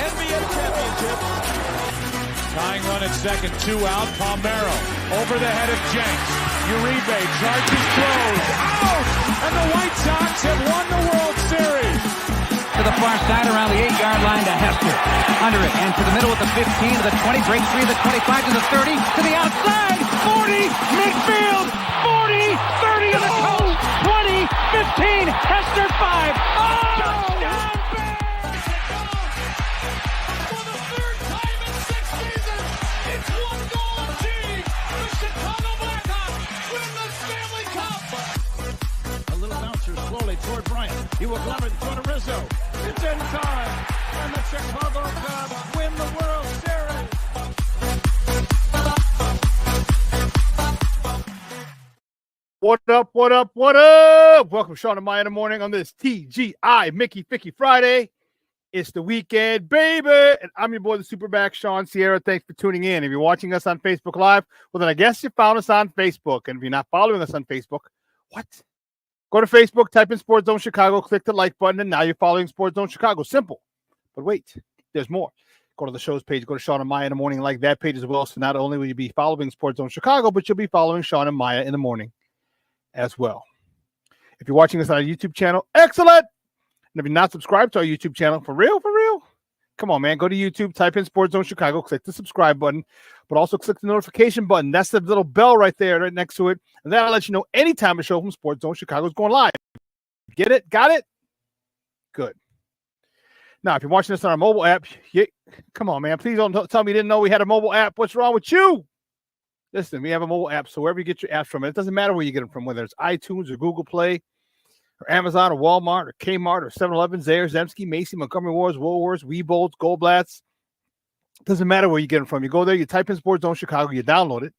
NBA championship. Tying run at second, 2 out. Palmeiro over the head of Jenks. Uribe charges, throws, out! And the White Sox have won the World Series. To the far side around the 8-yard line to Hester. Under it and to the middle with the 15 to the 20, break 3 to the 25 to the 30 to the outside. 40, midfield, 40, 30 to the coast, 20, 15, Hester 5. Oh! Touchdown! For the third time in 6 seasons, it's one goal achieved. The Chicago Blackhawks win the Stanley Cup. A little bouncer slowly toward Bryant. He will glove it toward Rizzo. It's in time, and the Chicago Cubs win the World Series. What up, what up, what up? Welcome, Shawn and Maya in the morning on this TGI Mickey Ficky Friday. It's the weekend, baby. And I'm your boy, the SuperBack, Shawn Sierra. Thanks for tuning in. If you're watching us on Facebook Live, well, then I guess you found us on Facebook. And if you're not following us on Facebook, what? Go to Facebook, type in Sports Zone Chicago, click the like button, and now you're following Sports Zone Chicago. Simple. But wait, there's more. Go to the show's page, go to Shawn and Maya in the morning, like that page as well. So not only will you be following Sports Zone Chicago, but you'll be following Shawn and Maya in the morning as well. If you're watching us on our YouTube channel, excellent. And if you're not subscribed to our YouTube channel, for real, come on, man. Go to YouTube, type in Sports Zone Chicago, click the subscribe button, but also click the notification button. That's the little bell right there, right next to it. And that'll let you know anytime a show from Sports Zone Chicago is going live. Get it? Got it? Good. Now, if you're watching this on our mobile app, come on, man. Please don't tell me you didn't know we had a mobile app. What's wrong with you? Listen, we have a mobile app, so wherever you get your apps from, it doesn't matter where you get them from, whether it's iTunes or Google Play or Amazon or Walmart or Kmart or 7-Eleven, Zayre, Zemsky, Macy, Montgomery Wars, Woolworths, Weebolts, Goldblatts. It doesn't matter where you get them from. You go there, you type in Sports Zone Chicago, you download it.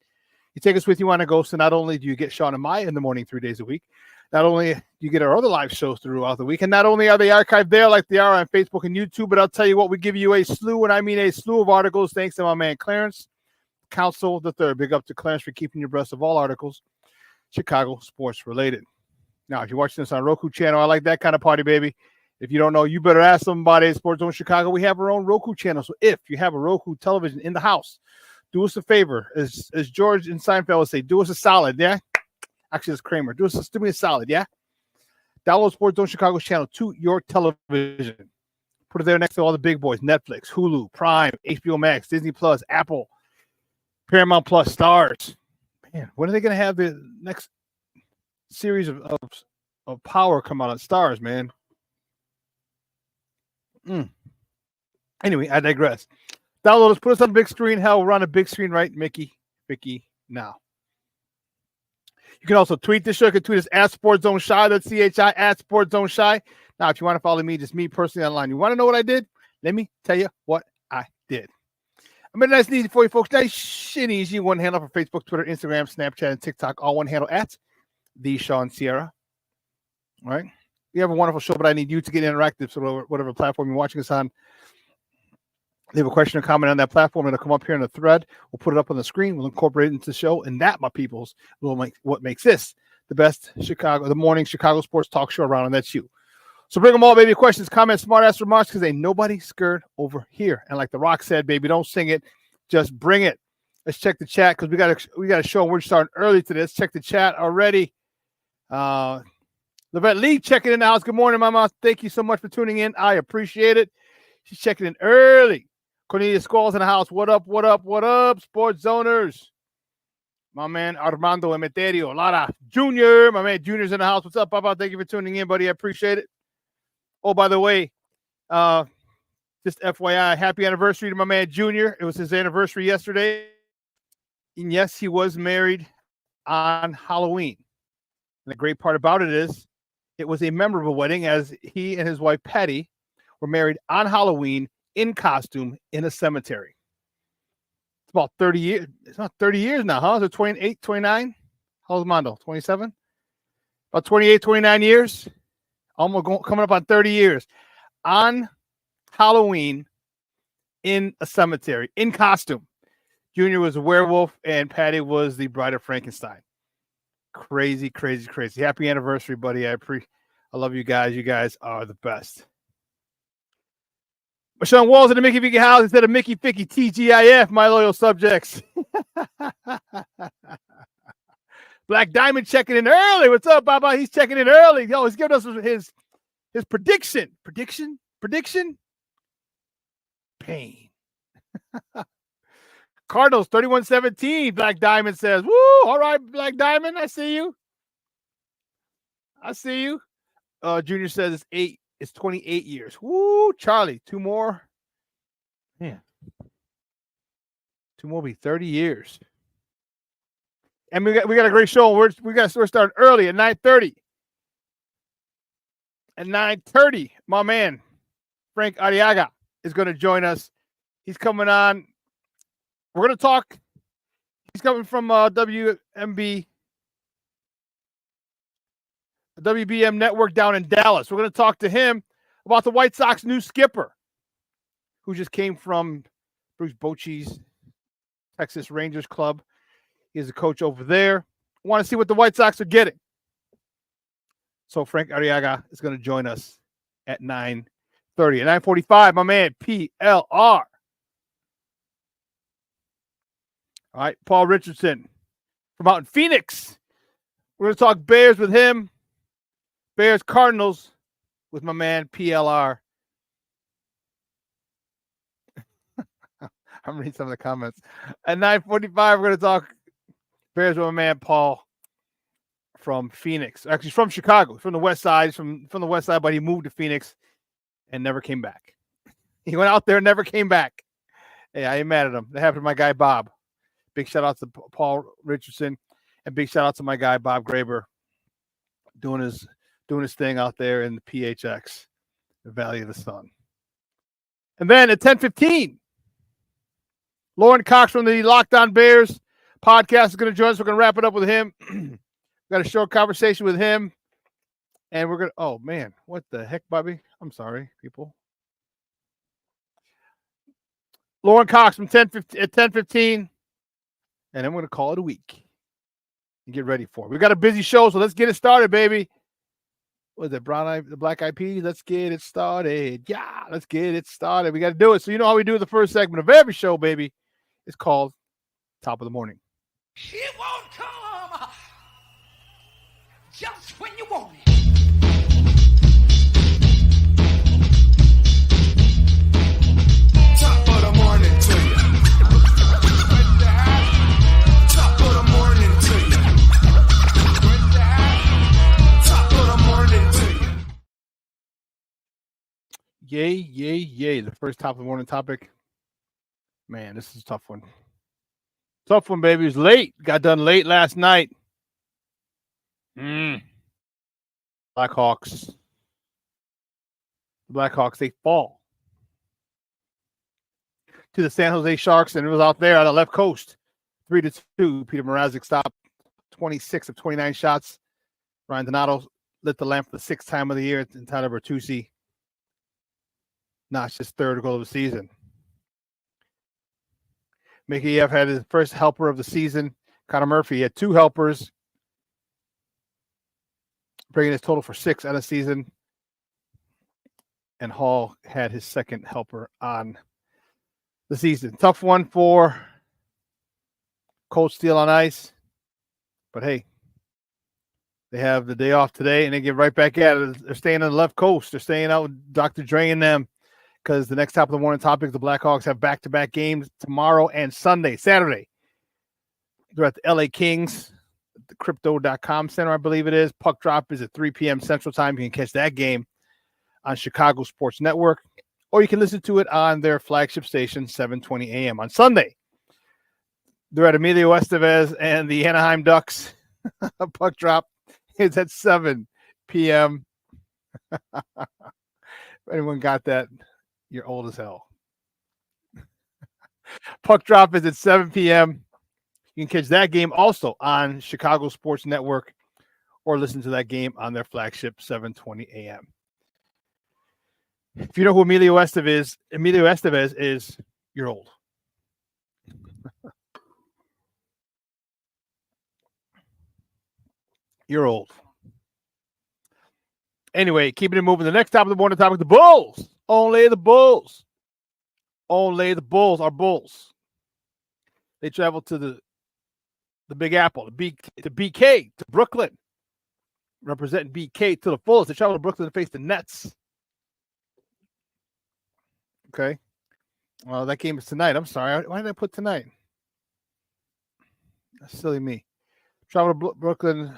You take us with you on a go, so not only do you get Shawn and Maya in the morning 3 days a week, not only do you get our other live shows throughout the week, and not only are they archived there like they are on Facebook and YouTube, but I'll tell you what, we give you a slew, and I mean a slew of articles, thanks to my man Clarence Council III. Big up to Clarence for keeping you abreast of all articles Chicago sports related. Now, if you're watching this on Roku channel, I like that kind of party, baby. If you don't know, you better ask somebody at Sports Zone Chicago. We have our own Roku channel. So if you have a Roku television in the house, do us a favor. As George and Seinfeld would say, do us a solid, yeah? Actually, it's Kramer. Do me a solid, yeah? Download Sports Zone Chicago's channel to your television. Put it there next to all the big boys: Netflix, Hulu, Prime, HBO Max, Disney Plus, Apple, Paramount Plus, Stars. Man, when are they going to have the next series of Power come out on Stars, man? Anyway, I digress. Download us, put us on the big screen. Hell, we're on a big screen, right, Mickey now. You can also tweet this show. You can tweet us at Sports Zone Shy. That's CHI at Sports Zone Shy. Now, if you want to follow me, just me personally online. You want to know what I did? Let me tell you what I did. I made it nice and easy for you folks. Nice and easy. One handle for Facebook, Twitter, Instagram, Snapchat, and TikTok. All one handle at the Shawn Sierra. All right. You have a wonderful show, but I need you to get interactive. So whatever platform you're watching us on, leave a question or comment on that platform. It'll come up here in the thread. We'll put it up on the screen. We'll incorporate it into the show. And that, my peoples, will make what makes this the best the morning Chicago sports talk show around. And that's you. So bring them all, baby. Questions, comments, smart-ass remarks, because ain't nobody scared over here. And like The Rock said, baby, don't sing it. Just bring it. Let's check the chat, because we got a show. We're starting early today. Let's check the chat already. Levette Lee checking in the house. Good morning, Mama. Thank you so much for tuning in. I appreciate it. She's checking in early. Cornelia Squalls in the house. What up, what up, what up, Sports Zoners? My man Armando Emeterio. Lara Jr. My man Junior's in the house. What's up, Papa? Thank you for tuning in, buddy. I appreciate it. Oh, by the way, just FYI, happy anniversary to my man Junior. It was his anniversary yesterday. And yes, he was married on Halloween. And the great part about it is it was a memorable wedding, as he and his wife Patty were married on Halloween in costume in a cemetery. It's about 30 years. It's not 30 years now, huh? Is it 28, 29? How's Mondo? 27? About 28, 29 years. Coming up on 30 years. On Halloween in a cemetery, in costume. Junior was a werewolf and Patty was the bride of Frankenstein. Crazy, crazy, crazy. Happy anniversary, buddy. I love you guys. You guys are the best. Sean Walls in the Mickey Vicky house instead of Mickey Ficky TGIF, my loyal subjects. Black Diamond checking in early. What's up, Baba? He's checking in early. Yo, he's giving us his prediction. Prediction? Pain. Cardinals 31-17. Black Diamond says, woo, all right, Black Diamond, I see you. Junior says it's 28 years. Woo, Charlie, 2 more. Man. 2 more will be 30 years. And we got a great show. We're starting early at 9:30. At 9:30, my man, Frank Arriaga, is going to join us. He's coming on. We're going to talk. He's coming from WBM Network down in Dallas. We're going to talk to him about the White Sox new skipper, who just came from Bruce Bochy's Texas Rangers club. He's a coach over there. Want to see what the White Sox are getting. So Frank Arriaga is going to join us at 9:30. At 9:45, my man, PLR. All right, Paul Richardson from out in Phoenix. We're going to talk Bears with him. Bears Cardinals with my man, PLR. I'm reading some of the comments. At 9:45, we're going to talk Bears with my man, Paul from Phoenix. Actually, from Chicago, from the West Side. He's from the West Side, but he moved to Phoenix and never came back. He went out there and never came back. Hey, I ain't mad at him. That happened to my guy, Bob. Big shout out to Paul Richardson, and big shout out to my guy, Bob Graber, doing his thing out there in the PHX, the Valley of the Sun. And then at 10:15, Lorin Cox from the Locked On Bears podcast is going to join us. We're going to wrap it up with him. Got a short conversation with him. And we're going to, oh man, what the heck, Bobby? I'm sorry, people. Lorin Cox from 10:15. And I'm going to call it a week and get ready for it. We've got a busy show, so let's get it started, baby. What is it, the Black Eyed Peas? Let's get it started. Yeah, let's get it started. We got to do it. So you know how we do the first segment of every show, baby. It's called Top of the Morning. It won't come just when you want it. Top of the morning to you. Top of the morning to you. Top of the morning to you. Yay. The first top of the morning topic. Man, this is a tough one. Tough one, baby. It was late. Got done late last night. Blackhawks. The Blackhawks, they fall to the San Jose Sharks, and it was out there on the left coast. 3-2. Peter Mrazek stopped 26 of 29 shots. Ryan Donato lit the lamp for the 6th time of the year, and Tyler Bertuzzi notched his 3rd goal of the season. Mickey F had his first helper of the season. Connor Murphy had 2 helpers, bringing his total for 6 on the season. And Hall had his 2nd helper on the season. Tough one for Cold Steel on ice. But hey, they have the day off today, and they get right back at it. They're staying on the left coast. They're staying out with Dr. Dre and them, because the next top of the morning topic, the Blackhawks have back-to-back games tomorrow and Saturday. They're at the LA Kings, the Crypto.com Center, I believe it is. Puck drop is at 3 p.m. Central Time. You can catch that game on Chicago Sports Network, or you can listen to it on their flagship station, 7:20 a.m. on Sunday. They're at Emilio Estevez and the Anaheim Ducks. Puck drop is at 7 p.m. If anyone got that, you're old as hell. Puck drop is at 7 p.m. You can catch that game also on Chicago Sports Network, or listen to that game on their flagship, 7:20 a.m. If you know who Emilio Estevez is, you're old. You're old. Anyway, keeping it moving. The next top of the morning topic, the Bulls. Only the Bulls Only the Bulls are Bulls. They travel to the Big Apple, to BK, to Brooklyn, representing BK to the fullest. They travel to Brooklyn to face the Nets. Okay. Well, that game is tonight. I'm sorry. Why did I put tonight? That's silly me. Travel to Brooklyn.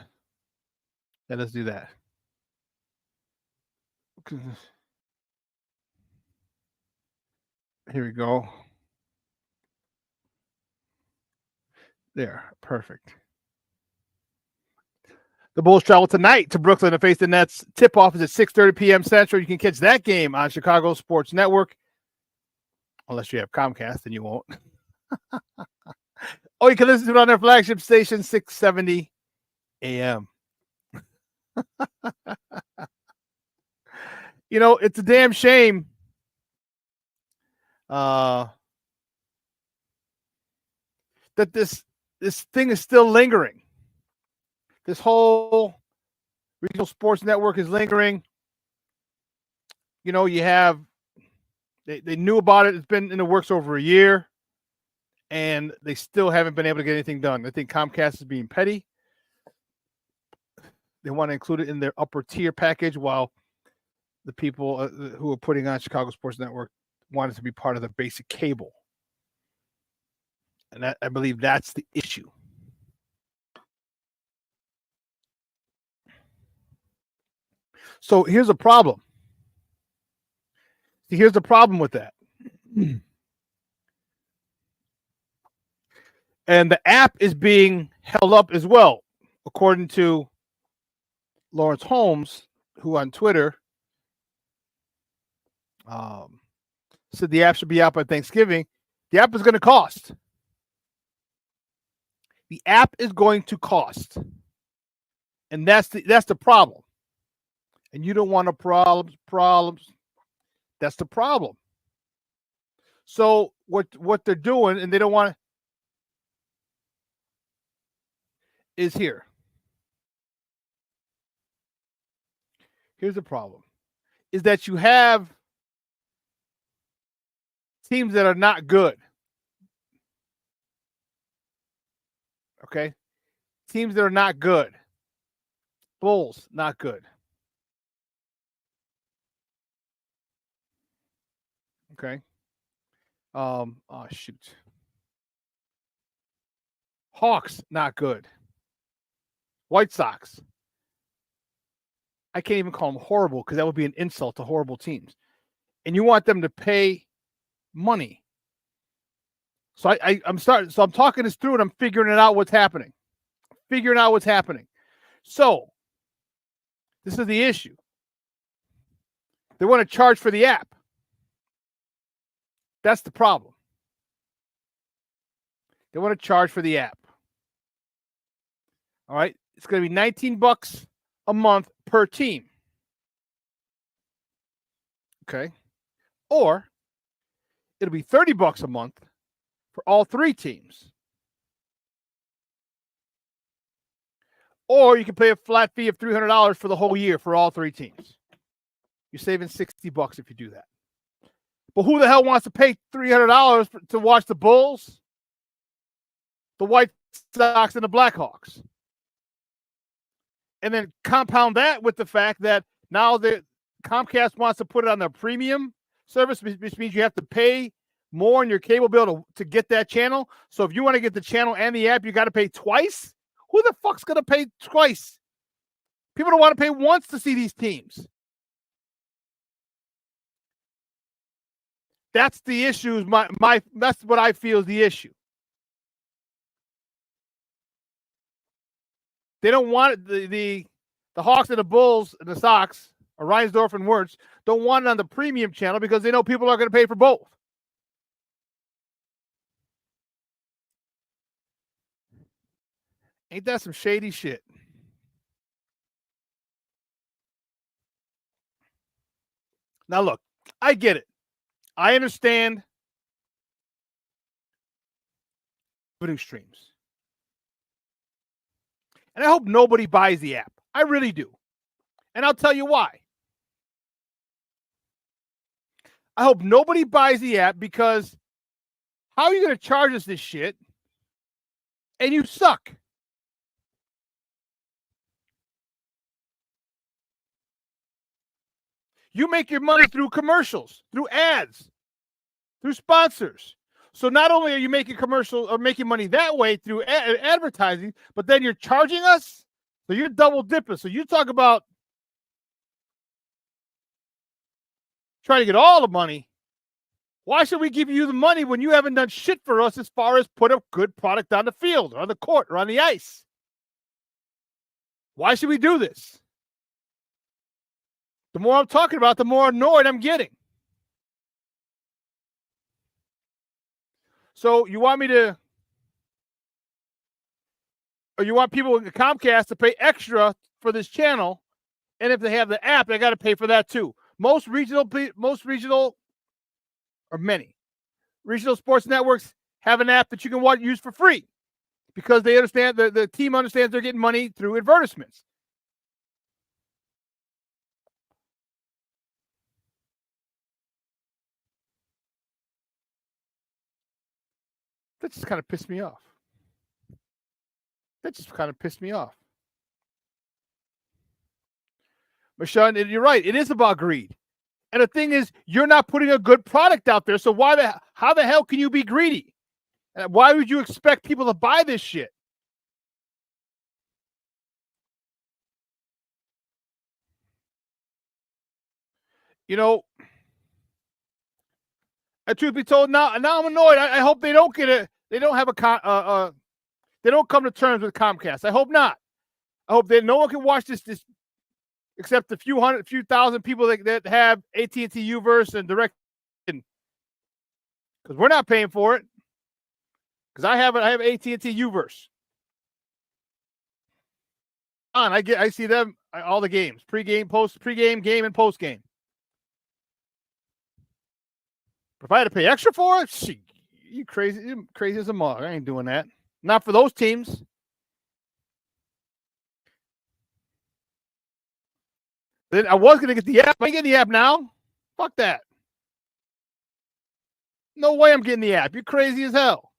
Yeah, let's do that. Here we go. There. Perfect. The Bulls travel tonight to Brooklyn to face the Nets. Tip-off is at 6:30 p.m. Central. You can catch that game on Chicago Sports Network. Unless you have Comcast, then you won't. Oh, you can listen to it on their flagship station, 670 a.m. You know, it's a damn shame that this thing is still lingering. This whole regional sports network is lingering. You know, you have they knew about it. It's been in the works over a year, and they still haven't been able to get anything done. I think Comcast is being petty. They want to include it in their upper tier package, while the people who are putting on Chicago Sports Network want it to be part of the basic cable. And I believe that's the issue. So here's a problem. Here's the problem with that. And the app is being held up as well, according to Lawrence Holmes, who on Twitter said the app should be out by Thanksgiving. The app is going to cost. The app is going to cost. And that's the problem. And you don't want problems. That's the problem. So what they're doing, and they don't want to, is here. Here's the problem. Is that you have teams that are not good. Okay? Teams that are not good. Bulls, not good. Okay. Oh shoot. Hawks, not good. White Sox. I can't even call them horrible because that would be an insult to horrible teams. And you want them to pay money. So I'm talking this through and I'm figuring it out what's happening. So this is the issue. They want to charge for the app. That's the problem. They want to charge for the app. All right. It's going to be $19 a month per team. Okay. Or it'll be $30 a month for all three teams. Or you can pay a flat fee of $300 for the whole year for all three teams. You're saving $60 if you do that. But who the hell wants to pay $300 to watch the Bulls, the White Sox, and the Blackhawks? And then compound that with the fact that now the Comcast wants to put it on their premium service, which means you have to pay more on your cable bill to get that channel. So if you want to get the channel and the app, you got to pay twice. Who the fuck's going to pay twice? People don't want to pay once to see these teams. That's the issue. That's what I feel is the issue. They don't want it, the Hawks and the Bulls and the Sox, or Reinsdorf and Wirtz, don't want it on the premium channel because they know people are going to pay for both. Ain't that some shady shit? Now look, I get it. I understand revenue streams. And I hope nobody buys the app. I really do. And I'll tell you why. I hope nobody buys the app, because how are you going to charge us this shit and you suck? You make your money through commercials, through ads, through sponsors. So not only are you making commercials or making money that way through advertising, but then you're charging us. So you're double dipping. So you talk about trying to get all the money. Why should we give you the money when you haven't done shit for us as far as put a good product on the field or on the court or on the ice? Why should we do this? The more I'm talking about, the more annoyed I'm getting. So you want me to, or you want people in the Comcast to pay extra for this channel, and if they have the app, they got to pay for that too. Most regional sports networks have an app that you can use for free, because they understand, the team understands they're getting money through advertisements. That just kind of pissed me off. But Shawn, you're right. It is about greed. And the thing is, you're not putting a good product out there. So how the hell can you be greedy? And why would you expect people to buy this shit? You know, truth be told, now I'm annoyed. I hope they don't get it. They don't have they don't come to terms with Comcast. I hope not. I hope that no one can watch this except a few thousand people that have AT&T Uverse and Direct, because we're not paying for it. Because I have AT&T Uverse. I see them all the games, pregame, game, and postgame. If I had to pay extra for it, you crazy as a mug. I ain't doing that. Not for those teams. Then I was going to get the app. I ain't getting the app now. Fuck that. No way I'm getting the app. You're crazy as hell.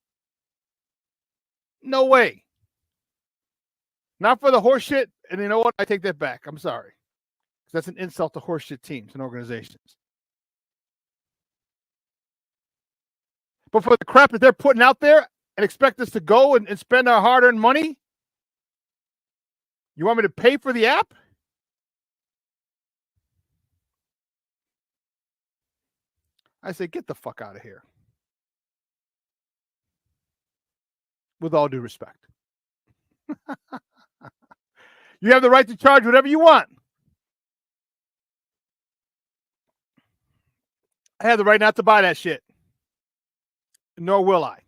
No way. Not for the horse shit. And you know what? I take that back. I'm sorry. That's an insult to horse shit teams and organizations. But for the crap that they're putting out there and expect us to go and spend our hard-earned money, you want me to pay for the app? I say, get the fuck out of here. With all due respect. You have the right to charge whatever you want. I have the right not to buy that shit. Nor will I.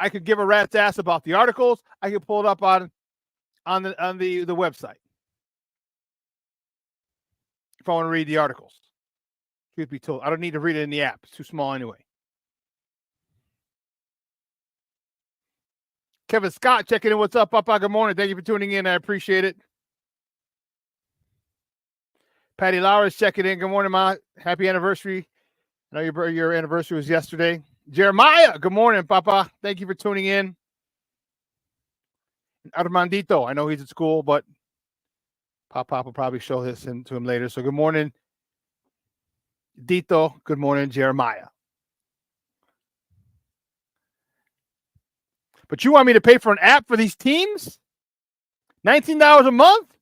I could give a rat's ass about the articles. I could pull it up on the website if I want to read the articles. Truth be told, I don't need to read it in the app. It's too small anyway. Kevin Scott checking in. What's up, Papa? Good morning. Thank you for tuning in. I appreciate it. Patty Lauer is checking in. Good morning, Ma. Happy anniversary. I know your anniversary was yesterday. Jeremiah, good morning, Papa. Thank you for tuning in. Armandito, I know he's at school, but Papa will probably show this to him later. So good morning, Dito. Good morning, Jeremiah. But you want me to pay for an app for these teams? $19 a month?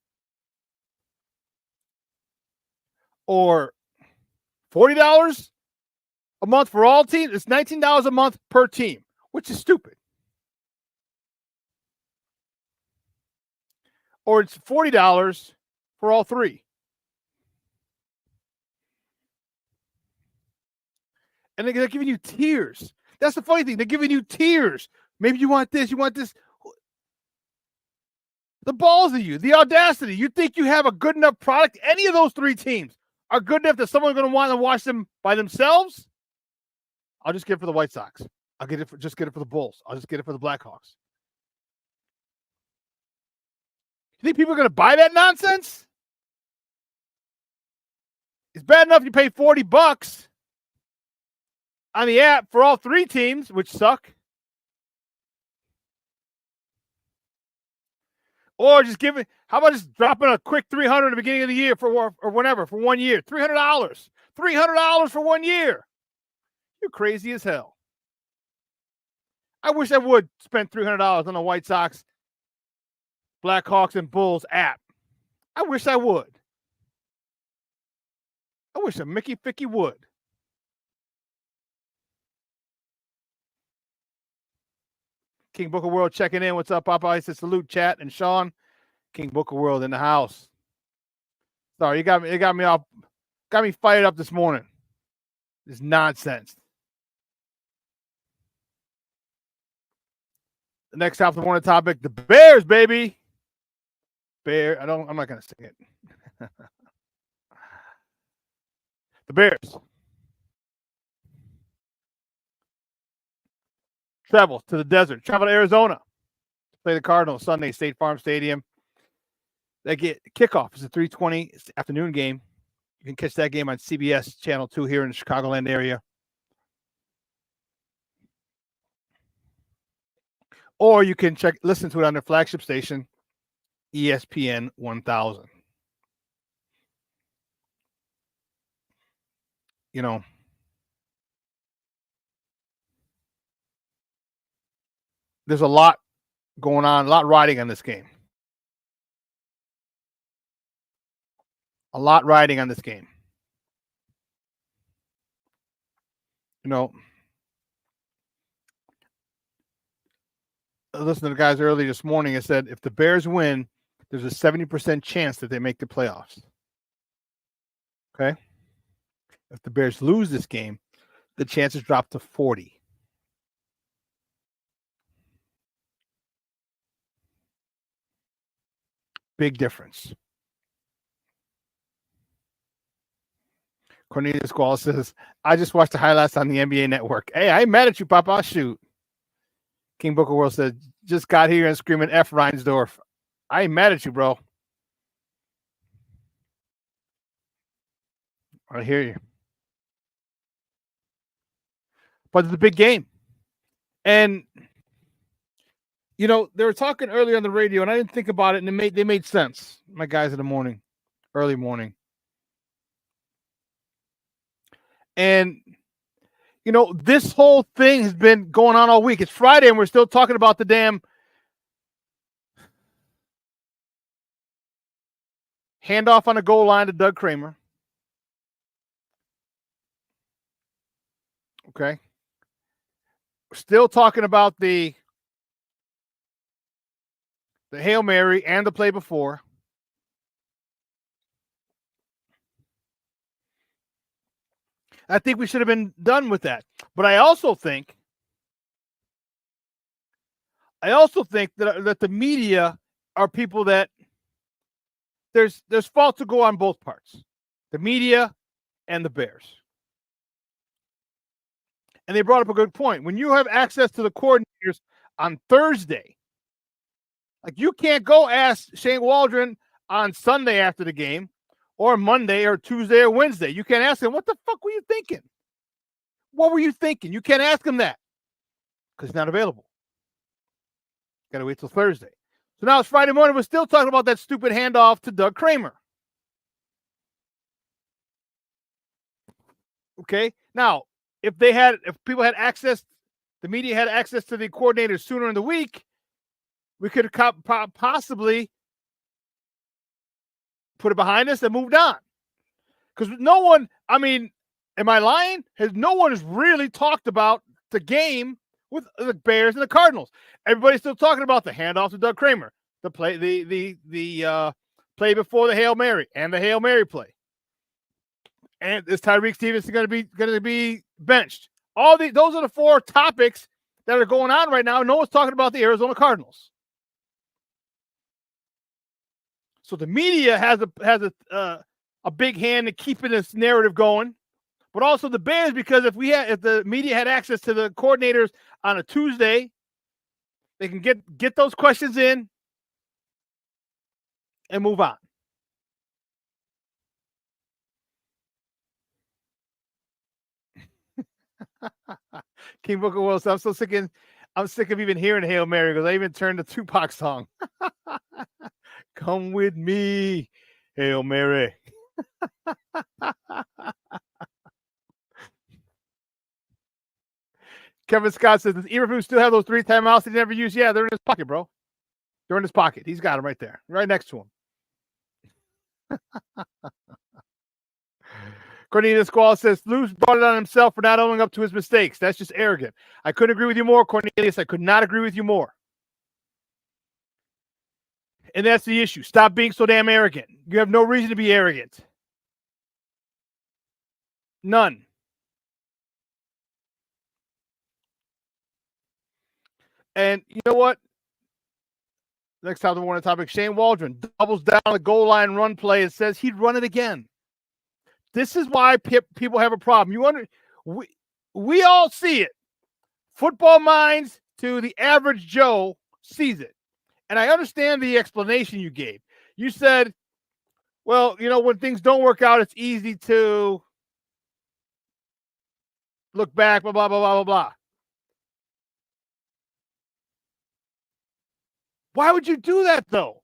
Or $40 a month for all teams? It's $19 a month per team, which is stupid. Or it's $40 for all three. And they're giving you tiers. That's the funny thing. They're giving you tiers. Maybe you want this, you want this. The balls of you, the audacity. You think you have a good enough product? Any of those three teams are good enough that someone's going to want to watch them by themselves? I'll just get it for the White Sox. I'll just get it for the Bulls. I'll just get it for the Blackhawks. You think people are going to buy that nonsense? It's bad enough you pay $40 on the app for all three teams, which suck. Or just how about just dropping a quick $300 at the beginning of the year or whenever for 1 year? $300. $300 for 1 year. You're crazy as hell. I wish I would spend $300 on the White Sox, Blackhawks, and Bulls app. I wish I would. I wish a Mickey Ficky would. King Booker World checking in. What's up, Papa? I said salute, chat, and Shawn. King Booker World in the house. Sorry, it got me fired up this morning. This nonsense. The next half of the morning topic: the Bears, baby. I'm not gonna sing it. The Bears travel to the desert, travel to Arizona to play the Cardinals Sunday, State Farm Stadium. They get kickoff. It's a 3:20 afternoon game. You can catch that game on CBS Channel 2 here in the Chicagoland area. Or you can listen to it on their flagship station, ESPN 1000. You know, there's a lot going on, a lot riding on this game. A lot riding on this game. You know, I listened to the guys early this morning. I said, if the Bears win, there's a 70% chance that they make the playoffs. Okay? If the Bears lose this game, the chances drop to 40. Big difference. Cornelius Squall says, I just watched the highlights on the NBA Network. Hey, I ain't mad at you, Papa. Shoot. King Booker World said, just got here and screaming F. Reinsdorf. I ain't mad at you, bro. I hear you. But it's a big game. And, you know, they were talking earlier on the radio, and I didn't think about it, and they made sense. My guys in the morning, early morning. And, you know, this whole thing has been going on all week. It's Friday, and we're still talking about the damn handoff on the goal line to Doug Kramer. Okay. We're still talking about the Hail Mary and the play before. I think we should have been done with that. But I also think that the media are people that there's fault to go on both parts. The media and the Bears. And they brought up a good point. When you have access to the coordinators on Thursday, like you can't go ask Shane Waldron on Sunday after the game or Monday or Tuesday or Wednesday. You can't ask him, what the fuck were you thinking? What were you thinking? You can't ask him that because he's not available. Got to wait till Thursday. So now it's Friday morning. We're still talking about that stupid handoff to Doug Kramer. Okay. Now, if people had access, the media had access to the coordinators sooner in the week, we could have possibly put it behind us and moved on. Because no one, I mean, am I lying? No one has really talked about the game with the Bears and the Cardinals. Everybody's still talking about the handoff to Doug Kramer, the play, the play before the Hail Mary and the Hail Mary play. And is Tyreek Stevenson going to be benched? Those are the four topics that are going on right now. No one's talking about the Arizona Cardinals. So the media has a big hand in keeping this narrative going, but also the Bears, because if the media had access to the coordinators on a Tuesday, they can get those questions in and move on. King Booker Wilson. I'm sick of even hearing Hail Mary because I even turned the Tupac song. Come with me, Hail Mary. Kevin Scott says, does Eberflus still have those 3 timeouts he never used? Yeah, they're in his pocket, bro. They're in his pocket. He's got them right there, right next to him. Cornelius Squall says, Luz brought it on himself for not owning up to his mistakes. That's just arrogant. I couldn't agree with you more, Cornelius. I could not agree with you more. And that's the issue. Stop being so damn arrogant. You have no reason to be arrogant. None. And you know what? Next time we're on the topic, Shane Waldron doubles down on the goal line run play and says he'd run it again. This is why people have a problem. We all see it. Football minds to the average Joe sees it. And I understand the explanation you gave. You said, well, when things don't work out, it's easy to look back, blah, blah, blah, blah, blah, blah. Why would you do that, though?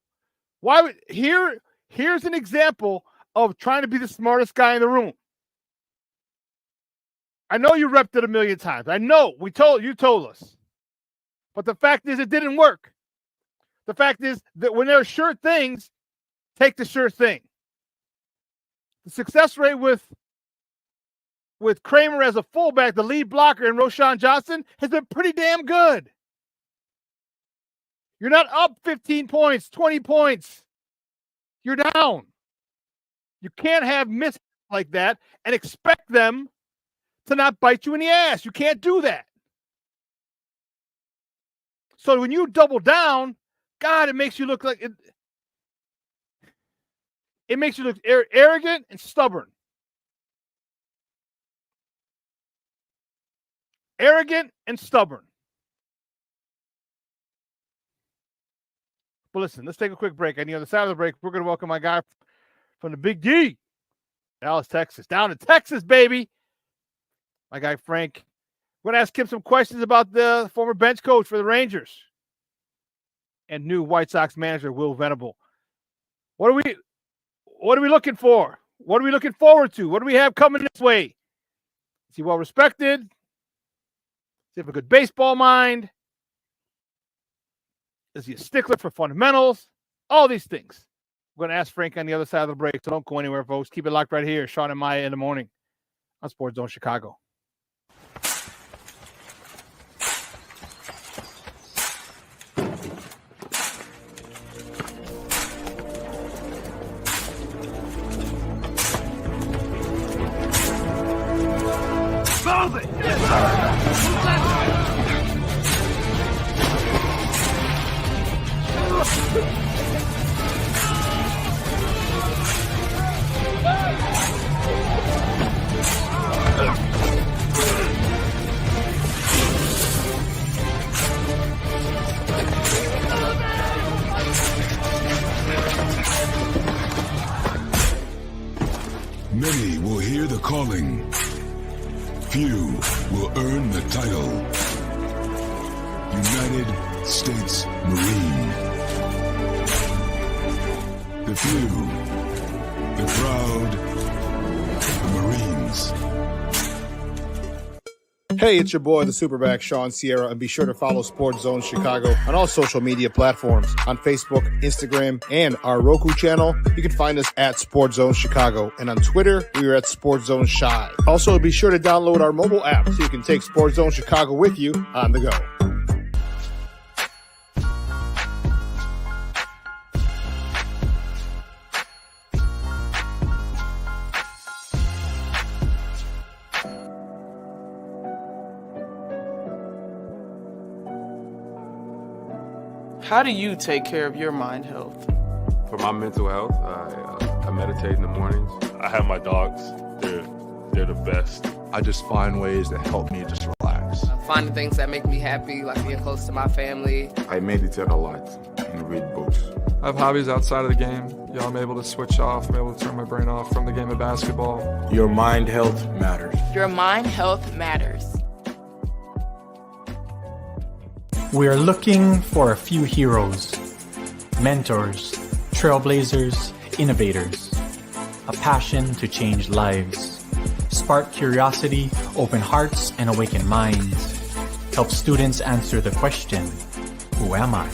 Here's an example of trying to be the smartest guy in the room. I know you repped it a million times. I know you told us. But the fact is it didn't work. The fact is that when there are sure things, take the sure thing. The success rate with Kramer as a fullback, the lead blocker, and Roschon Johnson has been pretty damn good. You're not up 15 points, 20 points. You're down. You can't have misses like that and expect them to not bite you in the ass. You can't do that. So when you double down, God, it makes you look like it. It makes you look arrogant and stubborn. Arrogant and stubborn. Well, listen, let's take a quick break. On the other side of the break, we're going to welcome my guy from the Big D, Dallas, Texas. Down in Texas, baby. My guy, Frank. We're going to ask him some questions about the former bench coach for the Rangers and new White Sox manager, Will Venable. What are we looking for? What are we looking forward to? What do we have coming this way? Is he well respected? Does he have a good baseball mind? Is he a stickler for fundamentals? All these things. We're going to ask Frank on the other side of the break, so don't go anywhere, folks. Keep it locked right here. Shawn and Maya in the morning on Sports Zone Chicago. Move it! Yes, sir. Many will hear the calling. Few will earn the title. United States Marine. The few, the proud, the Marines. Hey, it's your boy, the SuperBack, Shawn Sierra, and be sure to follow Sports Zone Chicago on all social media platforms, on Facebook, Instagram, and our Roku channel. You can find us at Sports Zone Chicago, and on Twitter, we are at Sports Zone Shy. Also, be sure to download our mobile app so you can take Sports Zone Chicago with you on the go. How do you take care of your mind health? For my mental health, I meditate in the mornings. I have my dogs. They're the best. I just find ways that help me just relax. Finding things that make me happy, like being close to my family. I meditate a lot and read books. I have hobbies outside of the game. I'm able to switch off. I'm able to turn my brain off from the game of basketball. Your mind health matters. Your mind health matters. We are looking for a few heroes, mentors, trailblazers, innovators, a passion to change lives, spark curiosity, open hearts, and awaken minds, help students answer the question, who am I?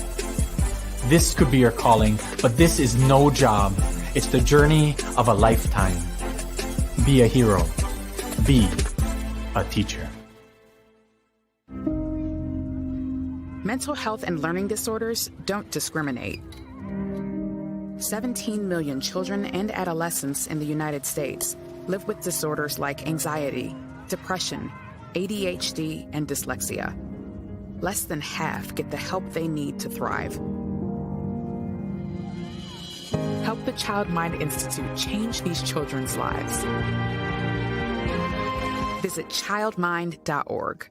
This could be your calling, but this is no job. It's the journey of a lifetime. Be a hero. Be a teacher. Mental health and learning disorders don't discriminate. 17 million children and adolescents in the United States live with disorders like anxiety, depression, ADHD, and dyslexia. Less than half get the help they need to thrive. Help the Child Mind Institute change these children's lives. Visit childmind.org.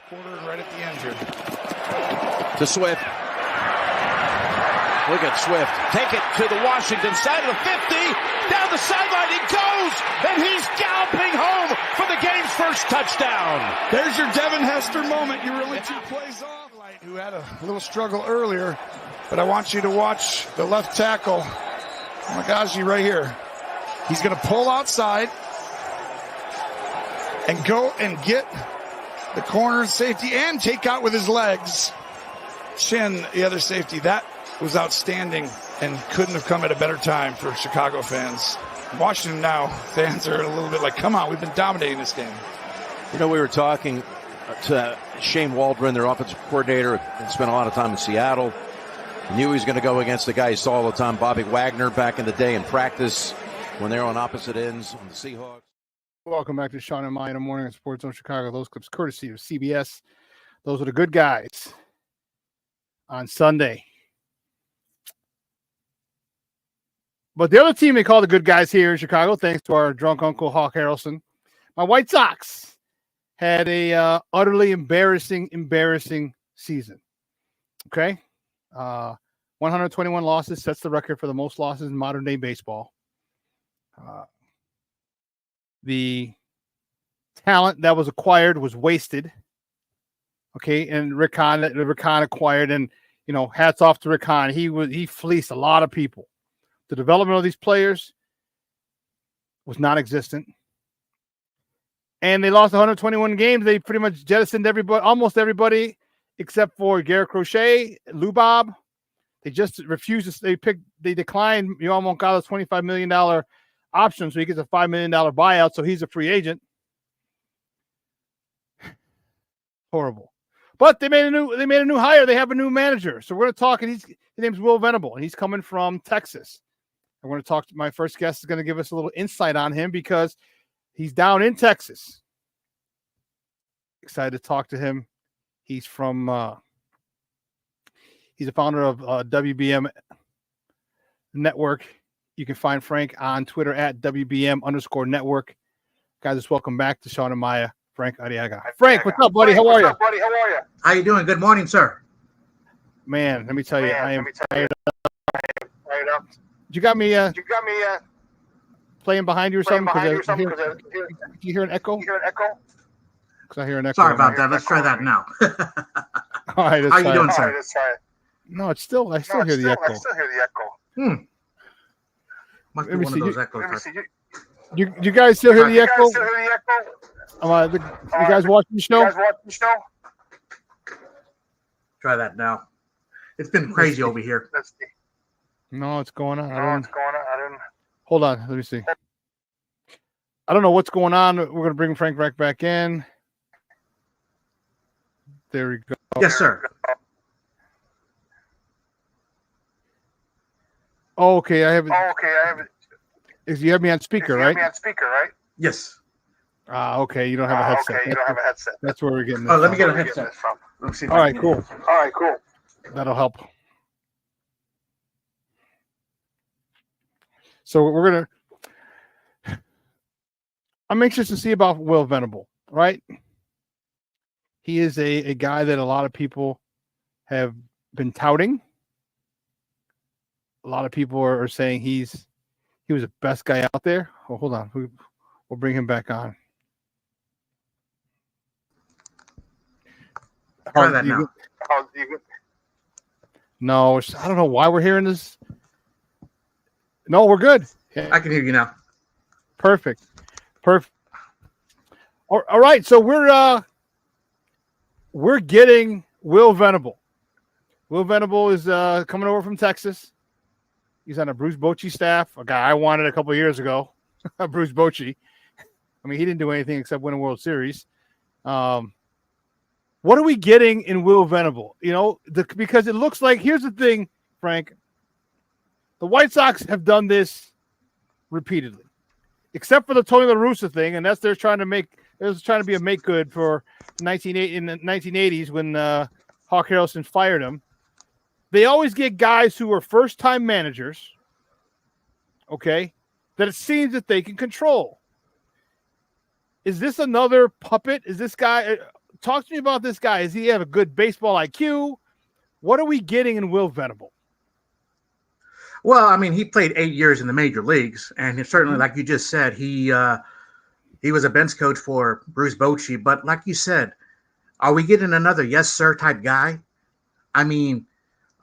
Quarter and right at the end here. To Swift. Look at Swift. Take it to the Washington side of the 50. Down the sideline he goes, and he's galloping home for the game's first touchdown. There's your Devin Hester moment. You're only 2 plays off. Who had a little struggle earlier, but I want you to watch the left tackle. Magaji right here. He's going to pull outside and go and get the corner safety and take out with his legs. Shin, the other safety. That was outstanding and couldn't have come at a better time for Chicago fans. Washington now, fans are a little bit like, come on, we've been dominating this game. You know, we were talking to Shane Waldron, their offensive coordinator, and spent a lot of time in Seattle. Knew he was going to go against the guy he saw all the time, Bobby Wagner, back in the day in practice when they were on opposite ends on the Seahawks. Welcome back to Shawn and Maya in the morning on Sports Zone Chicago. Those clips courtesy of CBS. Those are the good guys on Sunday. But the other team they call the good guys here in Chicago, thanks to our drunk uncle Hawk Harrelson, my White Sox had a utterly embarrassing season. Okay? 121 losses sets the record for the most losses in modern day baseball. The talent that was acquired was wasted. Okay, and Rick Hahn acquired, and hats off to Rick Hahn. He fleeced a lot of people. The development of these players was non-existent. And they lost 121 games. They pretty much jettisoned almost everybody except for Garrett Crochet, Lou Bob. They just refused to. They declined Yoan Moncada's $25 million option, so he gets a $5 million buyout, so he's a free agent. Horrible. But they made a new hire. They have a new manager. So we're going to talk, and his name's Will Venable, and he's coming from Texas. I'm going to talk to my first guest is going to give us a little insight on him because he's down in Texas. Excited to talk to him. He's from he's a founder of WBM Network. You can find Frank on Twitter at WBM_network. Guys, just welcome back to Shawn and Maya. Frank Arriaga. Frank, what's up, buddy? How are you? How you doing? Good morning, sir. Man, let me tell you, I am fired up. You got me playing behind you or something? Do you hear an echo? Because I hear an echo. Sorry about that. Let's try that now. All right. How you doing, sir? No, I still hear the echo. Must be one of those echoes. You guys still hear the echo? You guys watching the show? Try that now. It's been crazy over here. No, it's going on. Hold on. Let me see. I don't know what's going on. We're going to bring Frank back in. There we go. Yes, sir. Okay, I have it. You have me on speaker, right? Yes. Okay. You don't have a headset. That's where we're getting this. Oh, let me get a headset. All right, cool. That'll help. So I'm anxious to see about Will Venable, right? He is a guy that a lot of people have been touting. a lot of people are saying he was the best guy out there. Oh, hold on. We'll bring him back on. Try that now. No, I don't know why we're hearing this. No, we're good. I can hear you now. Perfect. All right, so we're getting Will Venable. Will Venable is coming over from Texas. He's on a Bruce Bochy staff, a guy I wanted a couple of years ago, Bruce Bochy. I mean, he didn't do anything except win a World Series. What are we getting in Will Venable? You know, because it looks like, here's the thing, Frank. The White Sox have done this repeatedly, except for the Tony La Russa thing, and that's they're trying to be a make good for in the 1980s when Hawk Harrelson fired him. They always get guys who are first-time managers, okay, that it seems that they can control. Is this another puppet? Is this guy? Talk to me about this guy. Does he have a good baseball IQ? What are we getting in Will Venable? Well, I mean, he played 8 years in the major leagues, and certainly, like you just said, he was a bench coach for Bruce Bochy. But like you said, are we getting another yes sir type guy? I mean,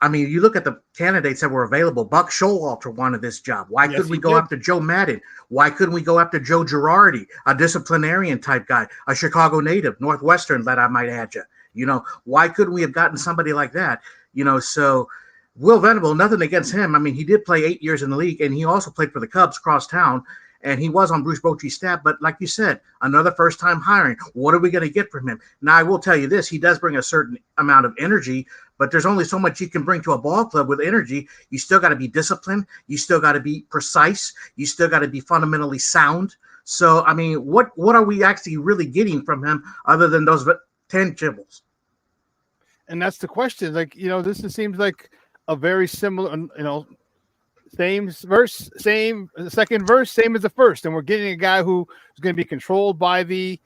you look at the candidates that were available. Buck Showalter wanted this job. Why couldn't we go after Joe Madden? Why couldn't we go after Joe Girardi, a disciplinarian type guy, a Chicago native, Northwestern, that I might add you? You know, why couldn't we have gotten somebody like that? You know, so Will Venable, nothing against him. I mean, he did play 8 years in the league, and he also played for the Cubs across town, and he was on Bruce Bochy's staff. But like you said, another first-time hiring. What are we going to get from him? Now, I will tell you this. He does bring a certain amount of energy, but there's only so much you can bring to a ball club with energy. You still got to be disciplined. You still got to be precise. You still got to be fundamentally sound. So, I mean, what are we actually really getting from him other than those 10 chibbles? And that's the question. Like, you know, this seems like a very similar, you know, same verse, same second verse, same as the first. And we're getting a guy who is going to be controlled by the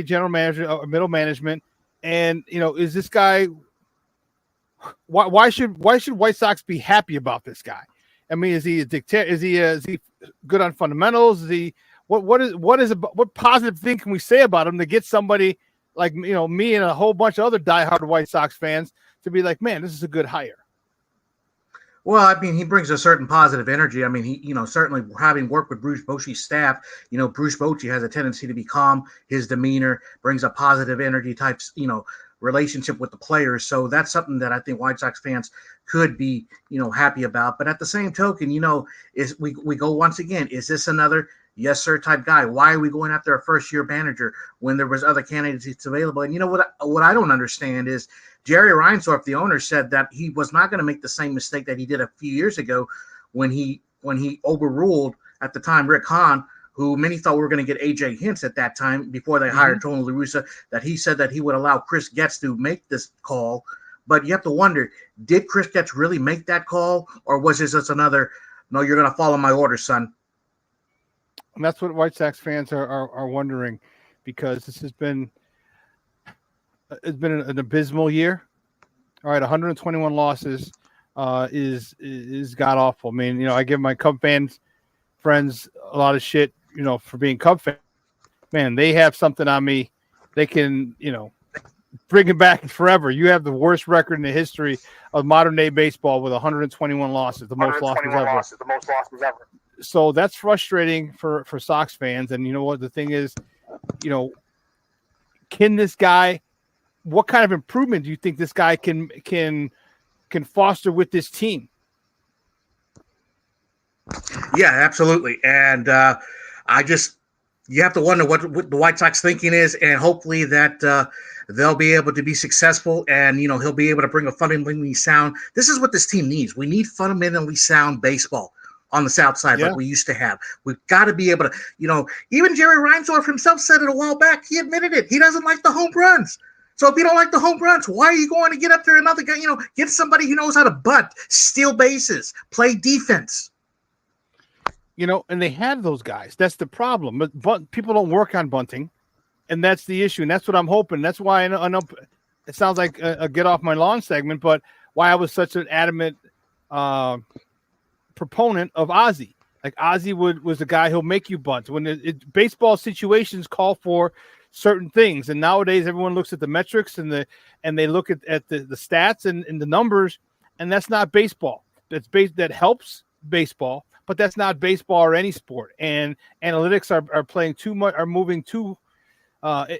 general manager or middle management. And, you know, is this guy, why should White Sox be happy about this guy? I mean, is he a dictator? Is he good on fundamentals? Is he what positive thing can we say about him to get somebody like, you know, me and a whole bunch of other diehard White Sox fans to be like, man, this is a good hire? Well, I mean, he brings a certain positive energy. I mean, he, you know, certainly having worked with Bruce Bochy's staff, you know, Bruce Bochy has a tendency to be calm. His demeanor brings a positive energy type, you know, relationship with the players. So that's something that I think White Sox fans could be, you know, happy about. But at the same token, you know, is we go once again, is this another yes sir type guy? Why are we going after a first year manager when there was other candidates available? And you know what I don't understand is Jerry Reinsdorf, the owner, said that he was not going to make the same mistake that he did a few years ago when he overruled at the time Rick Hahn, who many thought we were going to get AJ Hinch at that time before they hired Tony La Russa, that he said that he would allow Chris Getz to make this call. But you have to wonder, did Chris Getz really make that call, or was this just another, no, you're going to follow my orders, son? And that's what White Sox fans are wondering, because this has been an abysmal year. All right, 121 losses is god awful. I mean, you know, I give my Cub friends a lot of shit, you know, for being Cub fans. Man, they have something on me. They can, you know, bring it back forever. You have the worst record in the history of modern day baseball with 121 losses, the most losses ever. So that's frustrating for Sox fans. And you know what? The thing is, you know, can this guy, what kind of improvement do you think this guy can foster with this team? Yeah, absolutely. And you have to wonder what the White Sox thinking is, and hopefully that they'll be able to be successful, and, you know, he'll be able to bring a fundamentally sound. This is what this team needs. We need fundamentally sound baseball on the South Side, like we used to have. We've got to be able to, you know, even Jerry Reinsdorf himself said it a while back. He admitted it. He doesn't like the home runs. So if you don't like the home runs, why are you going to get up there another guy? You know, get somebody who knows how to bunt, steal bases, play defense. You know, and they have those guys. That's the problem. But people don't work on bunting, and that's the issue. And that's what I'm hoping. That's why I know it sounds like a get off my lawn segment, but why I was such an adamant proponent of Ozzie. Like Ozzie was the guy who'll make you bunt. When baseball situations call for certain things, and nowadays everyone looks at the metrics and they look at the stats and the numbers, and that's not baseball. That helps baseball, but that's not baseball or any sport. And analytics are playing too much, are moving too,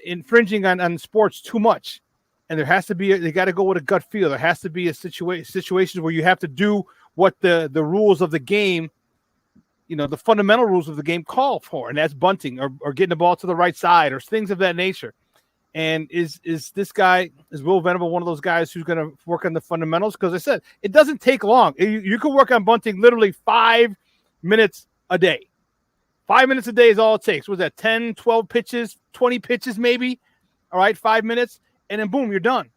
infringing on sports too much. And there has to be, they got to go with a gut feel. There has to be a situation where you have to do what the rules of the game, the fundamental rules of the game call for, and that's bunting or getting the ball to the right side or things of that nature. And is Will Venable one of those guys who's going to work on the fundamentals? Because I said, it doesn't take long. You can work on bunting literally 5 minutes a day. 5 minutes a day is all it takes. Was that 10, 12 pitches, 20 pitches maybe? All right, 5 minutes, and then boom, you're done.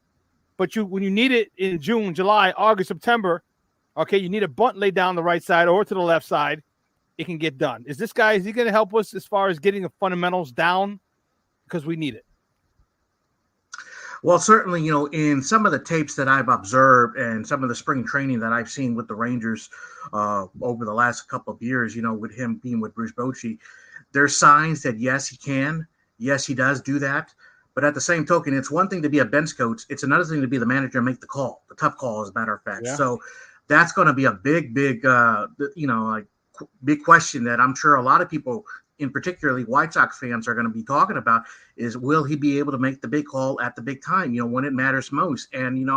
But when you need it in June, July, August, September, okay, you need a bunt laid down the right side or to the left side, it can get done. Is he going to help us as far as getting the fundamentals down? Because we need it. Well, certainly, in some of the tapes that I've observed and some of the spring training that I've seen with the Rangers over the last couple of years, with him being with Bruce Bochy, there's signs that, yes, he can. Yes, he does do that. But at the same token, it's one thing to be a bench coach. It's another thing to be the manager and make the call, the tough call, as a matter of fact. Yeah. So that's going to be a big, big question that I'm sure a lot of people, in particularly White Sox fans, are going to be talking about is, will he be able to make the big call at the big time, when it matters most? And,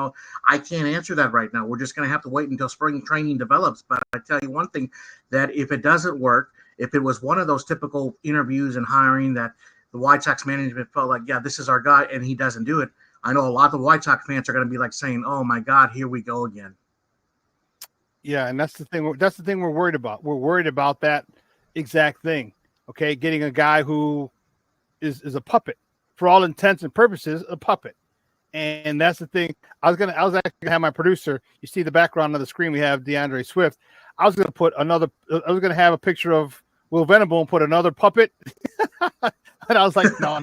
I can't answer that right now. We're just going to have to wait until spring training develops. But I tell you one thing, that if it doesn't work, if it was one of those typical interviews and hiring that the White Sox management felt like, yeah, this is our guy, and he doesn't do it, I know a lot of the White Sox fans are going to be like saying, oh my God, here we go again. Yeah, and that's the thing. That's the thing we're worried about. We're worried about that exact thing. Okay, getting a guy who is a puppet, for all intents and purposes, a puppet. And that's the thing. I was actually gonna have my producer. You see the background on the screen. We have DeAndre Swift. I was gonna have a picture of Will Venable and put another puppet. And I was like, no.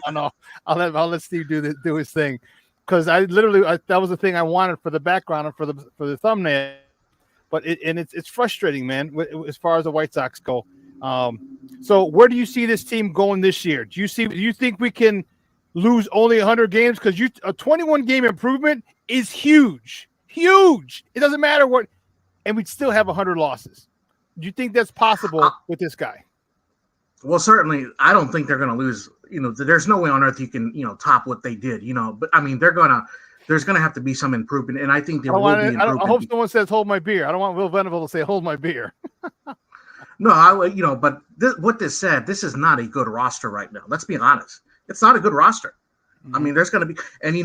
I'll let Steve do his thing, because that was the thing I wanted for the background and for the thumbnail. But it's frustrating, man, as far as the White Sox go. So where do you see this team going this year? Do you think we can lose only 100 games? Because a 21 game improvement is huge. It doesn't matter what, and we'd still have 100 losses. Do you think that's possible with this guy? Well, certainly, I don't think they're going to lose. There's no way on earth you can, top what they did. But I mean, there's going to have to be some improvement, and I think there will be improvement. I hope someone says, "Hold my beer." I don't want Will Venable to say, "Hold my beer." No, but what this said, this is not a good roster right now. Let's be honest. It's not a good roster. Mm-hmm. I mean, there's going to be, and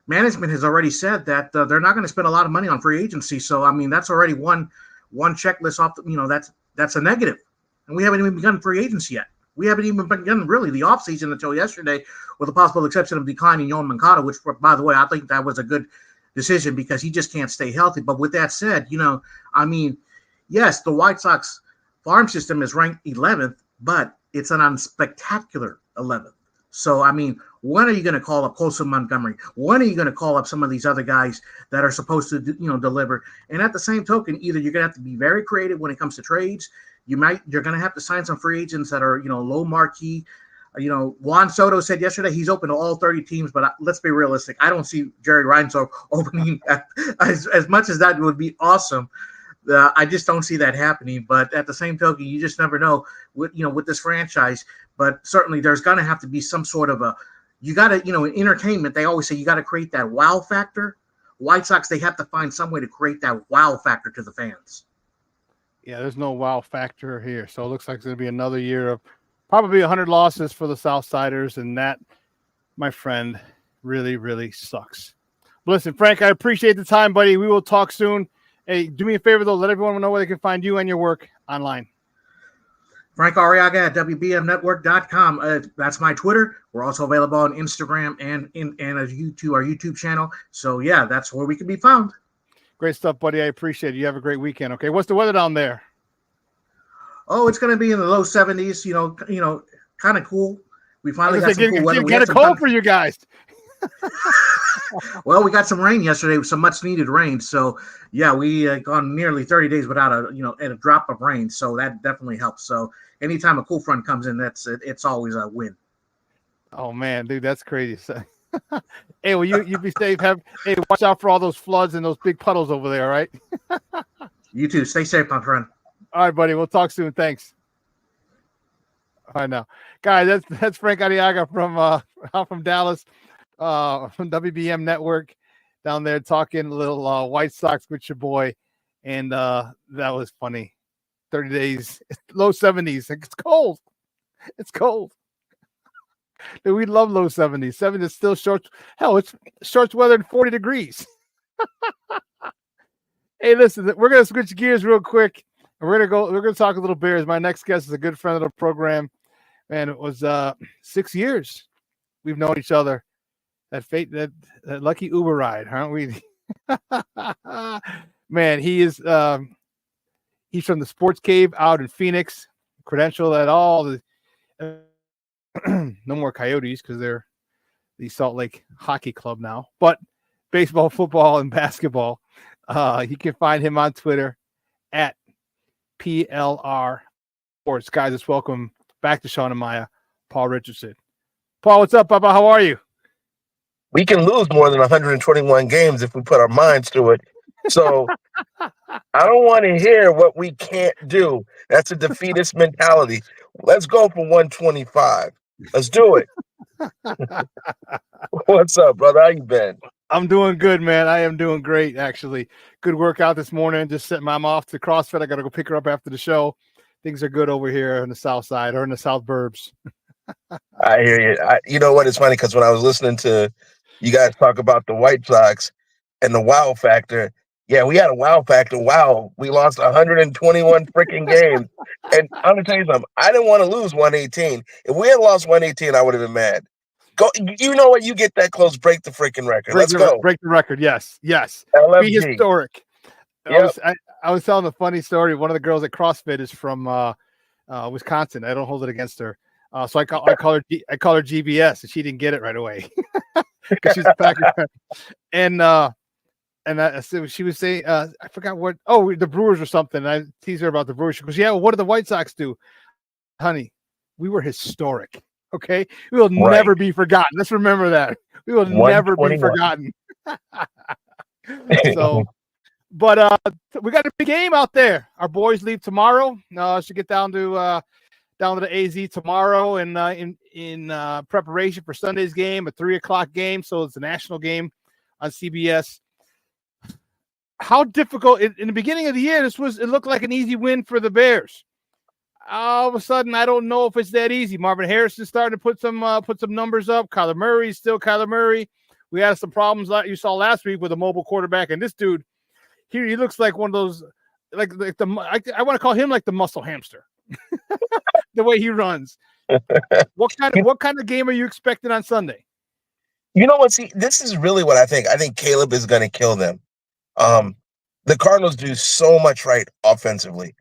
management has already said that they're not going to spend a lot of money on free agency. So, I mean, that's already one checklist off. That's a negative, and we haven't even begun free agency yet. We haven't even begun really the offseason until yesterday, with the possible exception of declining Yoan Moncada, which, by the way, I think that was a good decision because he just can't stay healthy. But with that said, I mean, yes, the White Sox farm system is ranked 11th, but it's an unspectacular 11th. So, I mean, when are you going to call up Colson Montgomery? When are you going to call up some of these other guys that are supposed to, deliver? And at the same token, either you're going to have to be very creative when it comes to trades. You're going to have to sign some free agents that are, low marquee. Juan Soto said yesterday he's open to all 30 teams, but let's be realistic. I don't see Jerry Reinsdorf opening as much as that would be awesome. I just don't see that happening. But at the same token, you just never know with this franchise. But certainly there's going to have to be some sort of you got to, in entertainment, they always say you got to create that wow factor. White Sox, they have to find some way to create that wow factor to the fans. Yeah, there's no wow factor here. So it looks like it's going to be another year of probably 100 losses for the Southsiders. And that, my friend, really, really sucks. Listen, Frank, I appreciate the time, buddy. We will talk soon. Hey, do me a favor, though. Let everyone know where they can find you and your work online. Frank Arriaga at WBMnetwork.com. That's my Twitter. We're also available on Instagram and our YouTube channel. So, yeah, that's where we can be found. Great stuff, buddy. I appreciate it. You have a great weekend. Okay, what's the weather down there? Oh, it's going to be in the low 70s. Kind of cool. We finally got some cool weather. Get a cold for you guys. Well, we got some rain yesterday, some much needed rain. So yeah, we gone nearly 30 days without a drop of rain. So that definitely helps. So anytime a cool front comes in, it's always a win. Oh man, dude, that's crazy. So, hey, well, you be safe. Hey, watch out for all those floods and those big puddles over there. All right. You too. Stay safe, my friend. All right, buddy. We'll talk soon. Thanks. I know, guys. That's Frank Arriaga from Dallas, from WBM Network, down there talking a little White Sox with your boy, and that was funny. 30 days, low 70s. It's cold. It's cold. Dude, we love low 70s. 70 is still short. Hell, it's shorts weather at 40 degrees. Hey, listen, we're gonna switch gears real quick, and we're gonna talk a little Bears. My next guest is a good friend of the program, and it was 6 years we've known each other. That lucky Uber ride, aren't we? Man, he's from the Sports Kave out in Phoenix, credential at all the no more Coyotes because they're the Salt Lake Hockey Club now, but baseball, football, and basketball. You can find him on Twitter at PLR Sports. Guys, let's welcome back to Shawn and Maya, Paul Richardson. Paul, what's up, Papa? How are you? We can lose more than 121 games if we put our minds to it. So I don't want to hear what we can't do. That's a defeatist mentality. Let's go for 125. Let's do it. What's up, brother? How you been? I'm doing good, man. I am doing great, actually. Good workout this morning. Just sent Mom off to CrossFit. I got to go pick her up after the show. Things are good over here on the south side or in the south burbs. I hear you. You know what? It's funny because when I was listening to you guys talk about the White Sox and the wow factor, yeah, we had a wow factor. Wow, we lost 121 freaking games. And I'm going to tell you something. I didn't want to lose 118. If we had lost 118, I would have been mad. Go. You know what? You get that close, break the freaking record. Let's go. Break the record. Yes. LFG. Be historic. Yep. I was telling a funny story. One of the girls at CrossFit is from Wisconsin. I don't hold it against her. So I call her GBS, and she didn't get it right away because she's a Packers fan. And she was saying, I forgot what. Oh, the Brewers or something. And I teased her about the Brewers. She goes, "Yeah, well, what did the White Sox do, honey? We were historic. Okay, we will never be forgotten. Let's remember that. We will never be forgotten." So, but we got a big game out there. Our boys leave tomorrow. Should get down to the AZ tomorrow, and in preparation for Sunday's game, a 3:00 game. So it's a national game on CBS. How difficult in the beginning of the year? It looked like an easy win for the Bears. All of a sudden, I don't know if it's that easy. Marvin Harrison started to put some numbers up. Kyler Murray is still Kyler Murray. We had some problems like you saw last week with a mobile quarterback, and this dude here, he looks like one of those I want to call him like the muscle hamster. The way he runs. What kind of game are you expecting on Sunday? You know what? See, this is really what I think. I think Caleb is going to kill them. The Cardinals do so much right offensively.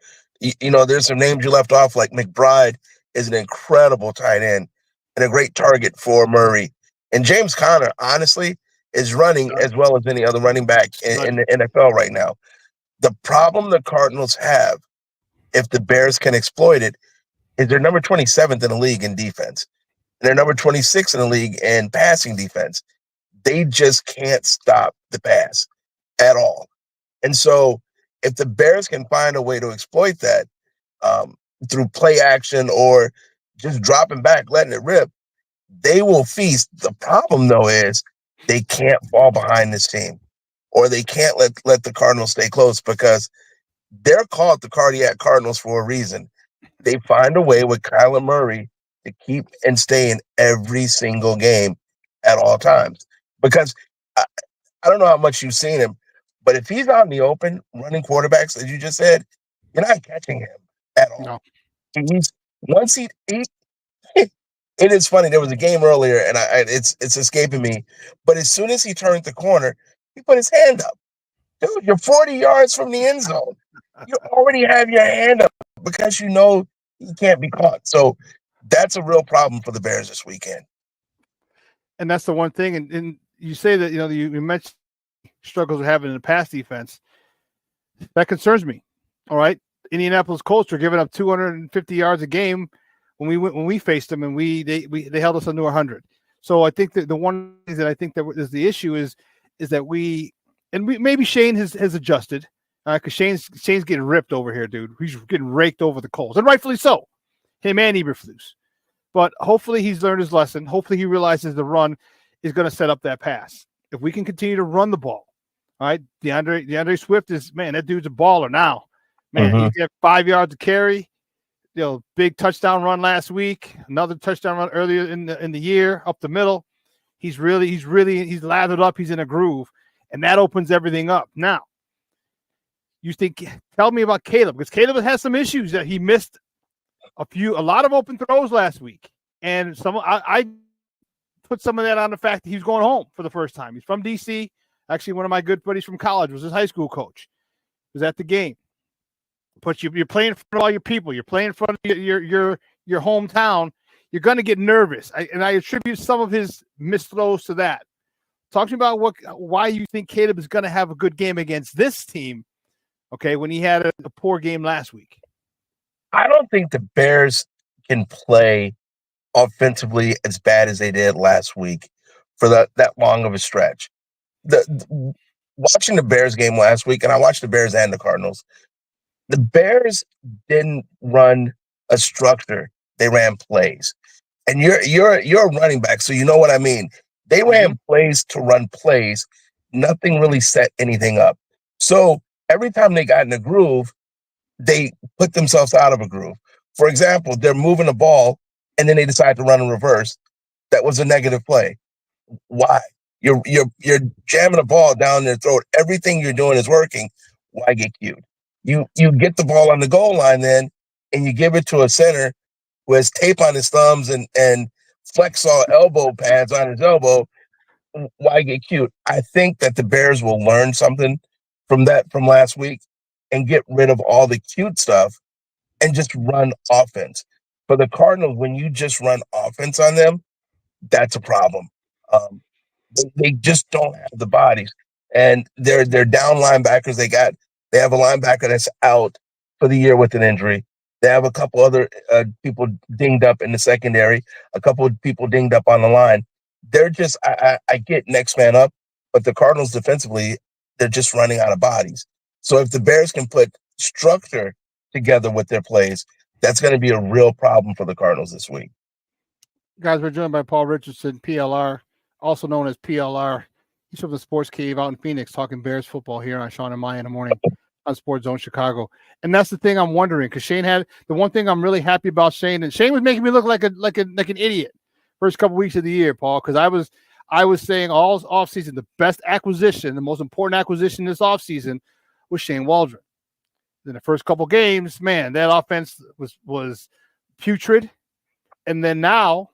You know, there's some names you left off, like McBride is an incredible tight end and a great target for Murray. And James Conner, honestly, is running as well as any other running back in the NFL right now. The problem the Cardinals have, if the Bears can exploit it, is they're number 27th in the league in defense. And they're number 26 in the league in passing defense. They just can't stop the pass at all. And so if the Bears can find a way to exploit that through play action or just dropping back, letting it rip, they will feast. The problem, though, is they can't fall behind this team, or they can't let the Cardinals stay close because they're called the Cardiac Cardinals for a reason. They find a way with Kyler Murray to keep and stay in every single game at all times. Because I don't know how much you've seen him, but if he's out in the open running quarterbacks, as you just said, you're not catching him at all. No. It is funny. There was a game earlier, and it's escaping me. But as soon as he turned the corner, he put his hand up. Dude, you're 40 yards from the end zone. You already have your hand up because you know he can't be caught. So that's a real problem for the Bears this weekend. And that's the one thing. And you say that, you mentioned struggles we're having in the pass defense. That concerns me. All right. Indianapolis Colts are giving up 250 yards a game when we faced them, and they held us under 100. So I think that the one thing that I think that is the issue is that maybe Shane has adjusted, because Shane's getting ripped over here, dude. He's getting raked over the coals, and rightfully so. Him and Eberflus. But hopefully he's learned his lesson. Hopefully he realizes the run is going to set up that pass. If we can continue to run the ball, all right. DeAndre Swift that dude's a baller now. Man, He's got 5 yards to carry. Big touchdown run last week. Another touchdown run earlier in the year up the middle. He's lathered up. He's in a groove, and that opens everything up. Now, tell me about Caleb, because Caleb has some issues that he missed a lot of open throws last week, and I put some of that on the fact that he's going home for the first time. He's from DC. Actually, one of my good buddies from college was his high school coach. Was at the game. But you're playing in front of all your people. You're playing in front of your hometown. You're going to get nervous. I attribute some of his missed throws to that. Talk to me about why you think Caleb is going to have a good game against this team, okay, when he had a poor game last week. I don't think the Bears can play offensively as bad as they did last week for that long of a stretch. Watching the Bears game last week, and I watched the Bears and the Cardinals, the Bears didn't run a structure; they ran plays. And you're a running back, so you know what I mean. They ran plays to run plays. Nothing really set anything up. So every time they got in a groove, they put themselves out of a groove. For example, they're moving the ball, and then they decide to run in reverse. That was a negative play. Why? You're jamming the ball down their throat. Everything you're doing is working. Why get cute? You get the ball on the goal line then, and you give it to a center who has tape on his thumbs and Flexall elbow pads on his elbow. Why get cute? I think that the Bears will learn something from last week and get rid of all the cute stuff and just run offense. For the Cardinals, when you just run offense on them, that's a problem. They just don't have the bodies, and they're down linebackers. They have a linebacker that's out for the year with an injury. They have a couple other people dinged up in the secondary, a couple of people dinged up on the line. They're just I get next man up, but the Cardinals defensively, they're just running out of bodies. So if the Bears can put structure together with their plays, that's going to be a real problem for the Cardinals this week. Guys, we're joined by Paul Richardson, PLR, also known as PLR. He's from the Sports Kave out in Phoenix, talking Bears football here on Shawn and Maya in the morning on Sports Zone Chicago. And that's the thing I'm wondering, because Shane had the one thing I'm really happy about Shane, and Shane was making me look like an idiot first couple weeks of the year, Paul, because I was saying all offseason the best acquisition, the most important acquisition this offseason was Shane Waldron. In the first couple games, man, that offense was putrid. And then now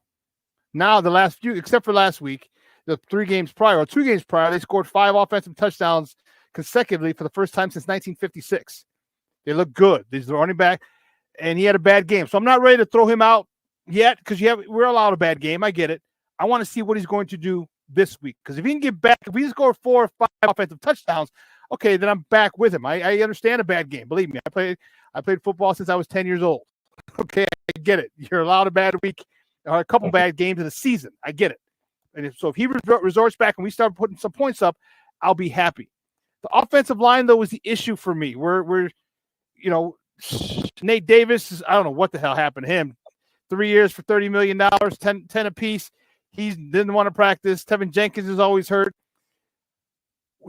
the last few, except for last week, the 2 games prior, they scored 5 offensive touchdowns consecutively for the first time since 1956. They look good. He's the running back, and he had a bad game. So I'm not ready to throw him out yet, because we're allowed a bad game. I get it. I want to see what he's going to do this week, because if he can get back, if he score 4 or 5 offensive touchdowns, okay, then I'm back with him. I understand a bad game. Believe me, I played football since I was 10 years old. Okay, I get it. You're allowed a bad week or a couple bad games in the season. I get it. And if he resorts back and we start putting some points up, I'll be happy. The offensive line, though, was the issue for me. We're Nate Davis, I don't know what the hell happened to him. 3 years for $30 million, 10 apiece. He didn't want to practice. Tevinjenkins is always hurt.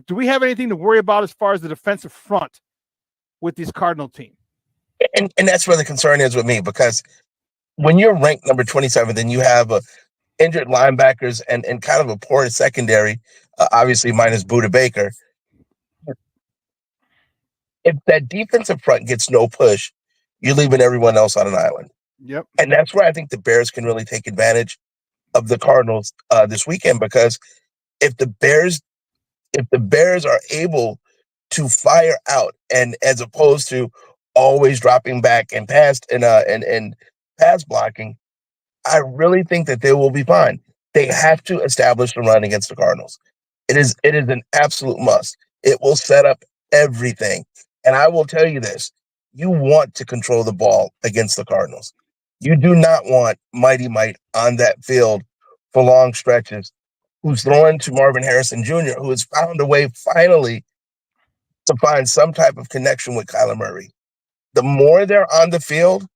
Do we have anything to worry about as far as the defensive front with this Cardinal team? And that's where the concern is with me, because when you're ranked number 27, then you have injured linebackers and kind of a poor secondary, obviously minus Budda Baker. If that defensive front gets no push, you're leaving everyone else on an island. Yep. And that's where I think the Bears can really take advantage of the Cardinals this weekend, because if the Bears are able to fire out, and as opposed to always dropping back and pass blocking, I really think that they will be fine. They have to establish the run against the Cardinals. It is an absolute must. It will set up everything. And I will tell you this, you want to control the ball against the Cardinals. You do not want Mighty Mite on that field for long stretches, who's throwing to Marvin Harrison Jr., who has found a way finally to find some type of connection with Kyler Murray. The more they're on the field,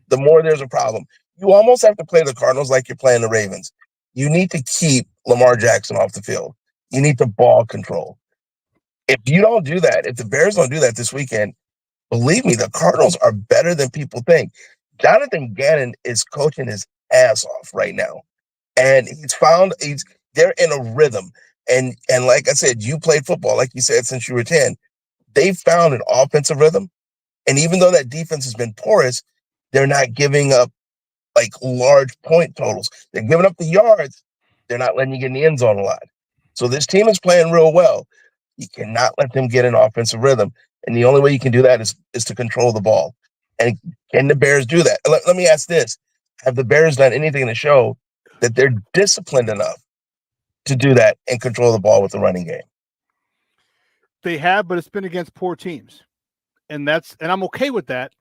the more there's a problem. You almost have to play the Cardinals like you're playing the Ravens. You need to keep Lamar Jackson off the field. You need to ball control. If you don't do that, if the Bears don't do that this weekend, believe me, the Cardinals are better than people think. Jonathan Gannon is coaching his ass off right now. And they're in a rhythm. And like I said, you played football, like you said, since you were 10. They found an offensive rhythm. And even though that defense has been porous, they're not giving up like large point totals. They're giving up the yards. They're not letting you get in the end zone a lot. So this team is playing real well. You cannot let them get an offensive rhythm. And the only way you can do that is to control the ball. And can the Bears do that? Let me ask this. Have the Bears done anything to show that they're disciplined enough to do that and control the ball with the running game? They have, but it's been against poor teams. And I'm okay with that.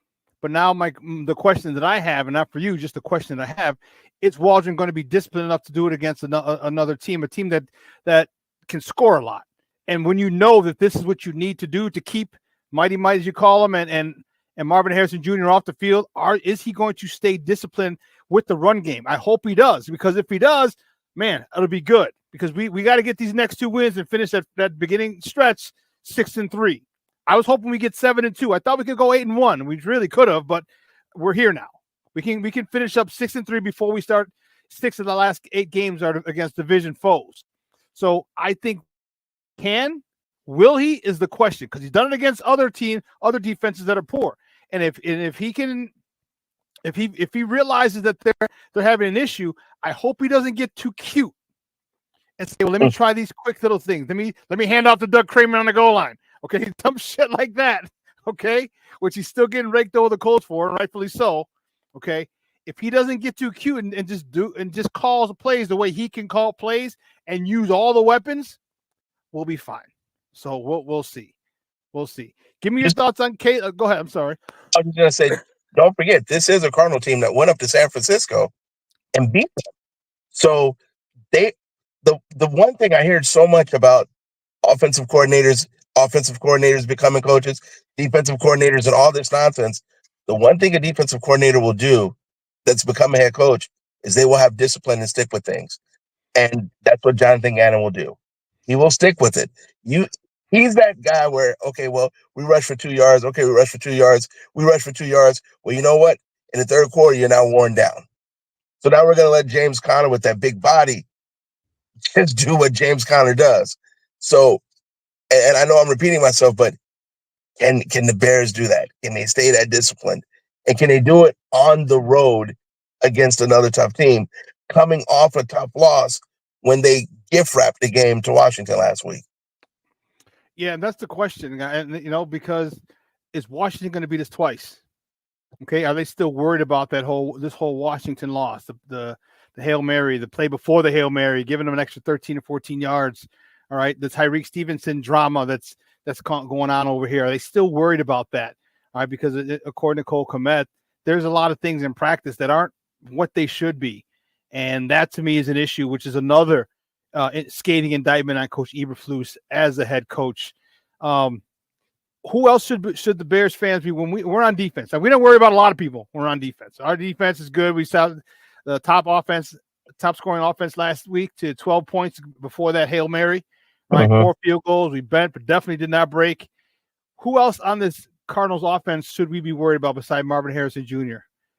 But now the question that I have, and not for you, just the question that I have, is Waldron going to be disciplined enough to do it against another team, a team that can score a lot? And when you know that this is what you need to do to keep Mighty Mite, as you call him, and Marvin Harrison Jr. off the field, is he going to stay disciplined with the run game? I hope he does, because if he does, man, it'll be good. Because we got to get these next 2 wins and finish that beginning stretch 6-3. I was hoping we get 7-2. I thought we could go 8-1. We really could have, but we're here now. We can finish up 6-3 before we start 6 of the last 8 games are against division foes. So I think will he is the question, because he's done it against other defenses that are poor. And if he realizes that they're having an issue, I hope he doesn't get too cute and say, well, let me try these quick little things. Let me hand off to Doug Kramer on the goal line. Okay, dumb shit like that. Okay, which he's still getting raked over the coals for, and rightfully so. Okay, if he doesn't get too cute and just calls the plays the way he can call plays and use all the weapons, we'll be fine. So we'll see. We'll see. Give me your thoughts on Kate. Go ahead. I'm sorry. I was going to say, don't forget, this is a Cardinal team that went up to San Francisco and beat them. So the one thing I heard so much about offensive coordinators becoming coaches, defensive coordinators, and all this nonsense, the one thing a defensive coordinator will do that's become a head coach is they will have discipline and stick with things. And that's what Jonathan Gannon will do. He will stick with it. He's that guy where, okay, well, we rush for 2 yards. Okay, we rush for 2 yards. We rush for 2 yards. Well, you know what? In the third quarter, you're now worn down. So now we're going to let James Conner with that big body just do what James Conner does. So, and I know I'm repeating myself, but can the Bears do that? Can they stay that disciplined? And can they do it on the road against another tough team, coming off a tough loss when they gift wrapped the game to Washington last week? Yeah, that's the question. And, because is Washington going to beat us twice? Okay, are they still worried about this whole Washington loss, the Hail Mary, the play before the Hail Mary, giving them an extra 13 or 14 yards? All right, the Tyreek Stevenson drama that's going on over here. Are they still worried about that? All right, because according to Cole Kmet, there's a lot of things in practice that aren't what they should be. And that to me is an issue, which is another scathing indictment on Coach Eberflus as the head coach. Who else should the Bears fans be when we're on defense? Now, we don't worry about a lot of people when we're on defense. Our defense is good. We saw the top scoring offense last week to 12 points before that Hail Mary, right? 4 field goals. We bent, but definitely did not break. Who else on this Cardinals offense should we be worried about beside Marvin Harrison Jr.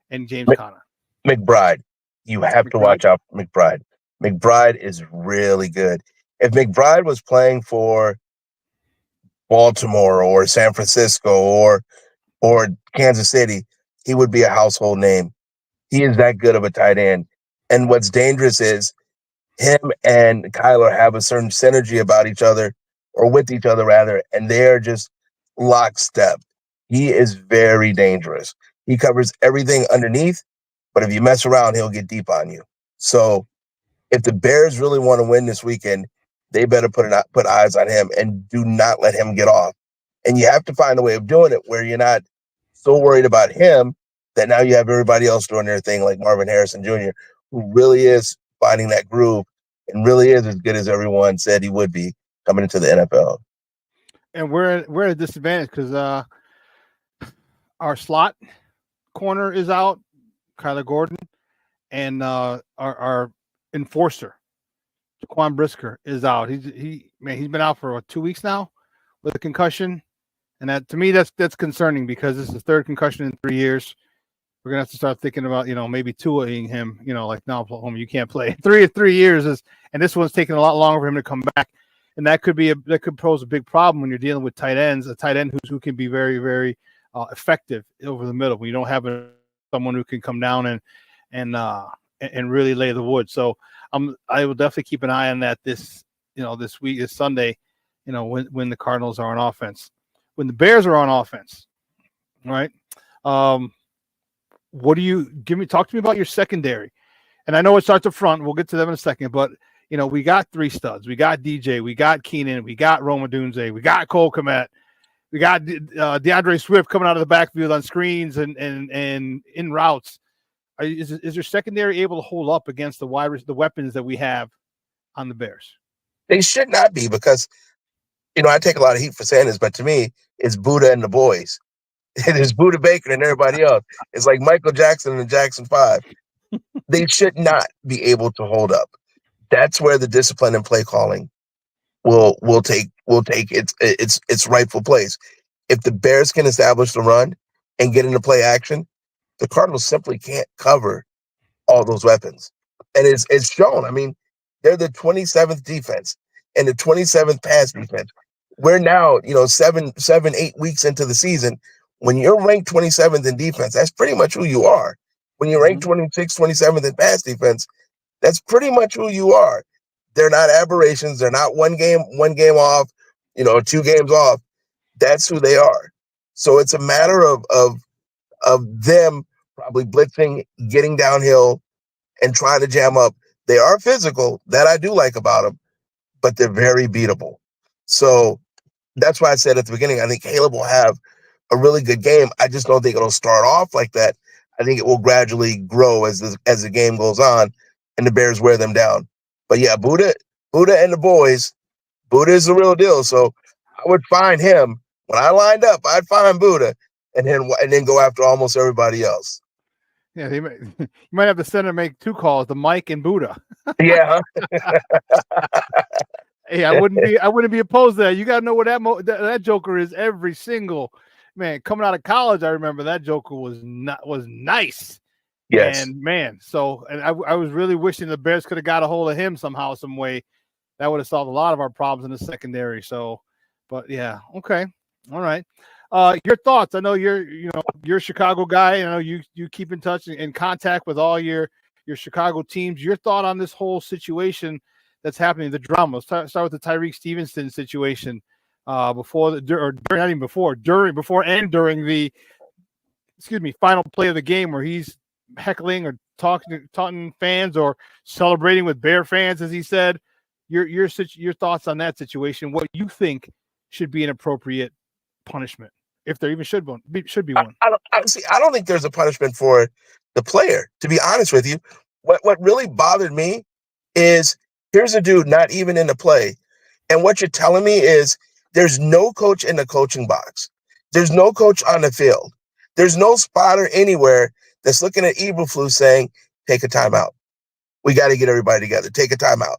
and James Conner? McBride. You have to watch out for McBride. McBride is really good. If McBride was playing for Baltimore or San Francisco or Kansas City, he would be a household name. He is that good of a tight end. And what's dangerous is him and Kyler have a certain synergy about each other, or with each other rather, and they're just lockstep. He is very dangerous. He covers everything underneath, but if you mess around, he'll get deep on you. So If the Bears really want to win this weekend, they better put eyes on him and do not let him get off. And you have to find a way of doing it where you're not so worried about him that now you have everybody else doing their thing, like Marvin Harrison Jr., who really is finding that groove and really is as good as everyone said he would be coming into the NFL. And we're at a disadvantage because our slot corner is out, Kyler Gordon, and our enforcer, Jaquan Brisker, is out. He's been out for 2 weeks now with a concussion, and that to me that's concerning because this is the third concussion in 3 years. We're gonna have to start thinking about maybe Tua-ing him. Like now Oklahoma, you can't play 3 years and this one's taking a lot longer for him to come back, and that could pose a big problem when you're dealing with tight ends. A tight end who can be very very effective over the middle when you don't have someone who can come down and really lay the wood. So I will definitely keep an eye on that this week, this Sunday, when the Cardinals are on offense. When the Bears are on offense, right? What do you talk to me about your secondary? And I know it starts up front. We'll get to them in a second, but we got 3 studs. We got DJ, we got Keenan, we got Roma Dunze, we got Cole Kmet, we got DeAndre Swift coming out of the backfield on screens and in routes. Is your secondary able to hold up against the weapons that we have on the Bears? They should not be because, I take a lot of heat for saying this, but to me, it's Buddha and the boys. It is Buddha Baker and everybody else. It's like Michael Jackson and the Jackson 5. They should not be able to hold up. That's where the discipline and play calling will take its rightful place. If the Bears can establish the run and get into play action, the Cardinals simply can't cover all those weapons. And it's shown. I mean, they're the 27th defense and the 27th pass defense. We're now, 8 weeks into the season. When you're ranked 27th in defense, that's pretty much who you are. When you're ranked 26th, 27th in pass defense, that's pretty much who you are. They're not aberrations. They're not one game off, 2 games off. That's who they are. So it's a matter of them probably blitzing, getting downhill, and trying to jam up. They are physical. That I do like about them, but they're very beatable. So that's why I said at the beginning, I think Caleb will have a really good game. I just don't think it'll start off like that. I think it will gradually grow as the game goes on and the Bears wear them down. But yeah, Buddha and the boys, Buddha is the real deal. So I would find him. When I lined up, I'd find Buddha and then go after almost everybody else. Yeah, you might have to send him make 2 calls, the Mike and Buddha. Yeah. Hey, I wouldn't be opposed to that. You got to know what that Joker is every single man. Coming out of college, I remember that Joker was nice. Yes. And man, I was really wishing the Bears could have got a hold of him somehow, some way. That would have solved a lot of our problems in the secondary. So, but yeah, okay, all right. Your thoughts? I know you're a Chicago guy. I know you keep in touch and in contact with all your Chicago teams. Your thought on this whole situation that's happening, the drama. Let's start with the Tyreek Stevenson situation. Before and during the final play of the game, where he's heckling or taunting fans or celebrating with Bear fans, as he said. Your thoughts on that situation? What you think should be an appropriate punishment, if there even should be one? I don't think there's a punishment for the player. To be honest with you, what really bothered me is here's a dude not even in the play, and what you're telling me is there's no coach in the coaching box. There's no coach on the field. There's no spotter anywhere that's looking at Eberflus saying, "Take a timeout. We got to get everybody together. Take a timeout."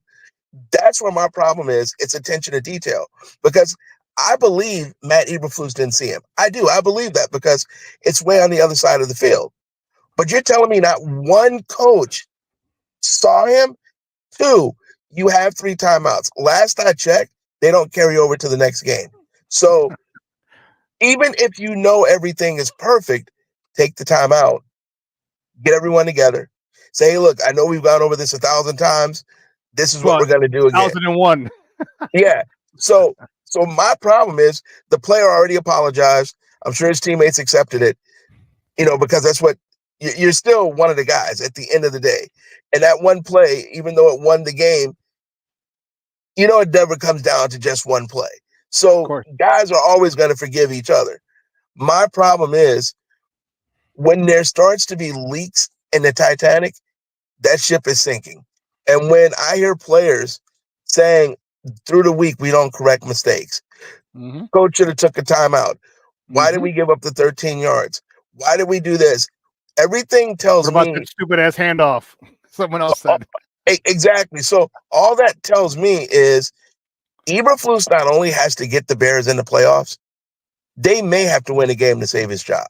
That's where my problem is. It's attention to detail, because I believe Matt Eberflus didn't see him. I do. I believe that because it's way on the other side of the field. But you're telling me not one coach saw him? 2, you have 3 timeouts. Last I checked, they don't carry over to the next game. So even if you know everything is perfect, take the timeout, get everyone together, say, "Hey, look, I know we've gone over this 1,000 times. This is what we're going to do again." 1,001. Yeah. So my problem is the player already apologized. I'm sure his teammates accepted it, because that's what you're still one of the guys at the end of the day. And that one play, even though it won the game, it never comes down to just one play. So guys are always going to forgive each other. My problem is when there starts to be leaks in the Titanic, that ship is sinking. And when I hear players saying through the week, we don't correct mistakes. Coach should have took a timeout. Why did we give up the 13 yards? Why did we do this? Everything tells about me that stupid ass handoff. Someone else said. Exactly. So all that tells me is Eberflus not only has to get the Bears in the playoffs, they may have to win a game to save his job.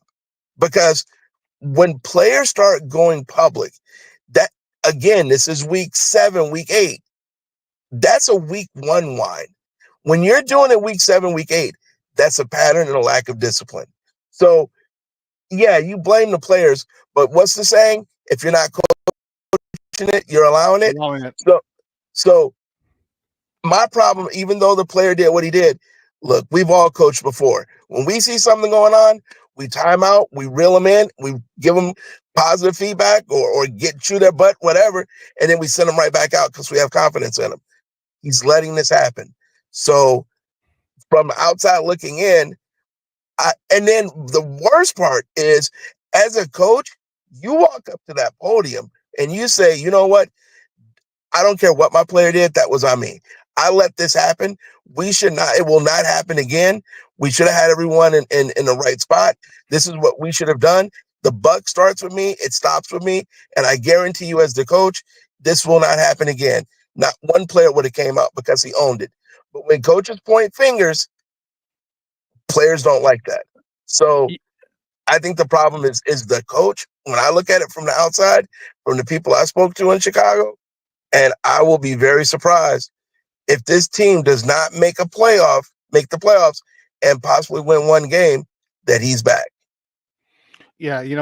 Because when players start going public, that again, this is week 7, week 8. That's a week 1 wine. When you're doing it week 7, week 8, that's a pattern and a lack of discipline. So, yeah, you blame the players, but what's the saying? If you're not coaching it, you're allowing it. So my problem, even though the player did what he did, look, we've all coached before. When we see something going on, we time out, we reel them in, we give them positive feedback or get through their butt, whatever, and then we send them right back out because we have confidence in them. He's letting this happen. So from the outside looking in, and then the worst part is, as a coach, you walk up to that podium and you say, you know what? I don't care what my player did. That was on me. I let this happen. It will not happen again. We should have had everyone in the right spot. This is what we should have done. The buck starts with me. It stops with me. And I guarantee you as the coach, this will not happen again. Not one player would have came out because he owned it. But when coaches point fingers, players don't like that. So I think the problem is the coach. When I look at it from the outside, from the people I spoke to in Chicago, and I will be very surprised if this team does not make the playoffs and possibly win one game, that he's back. Yeah, you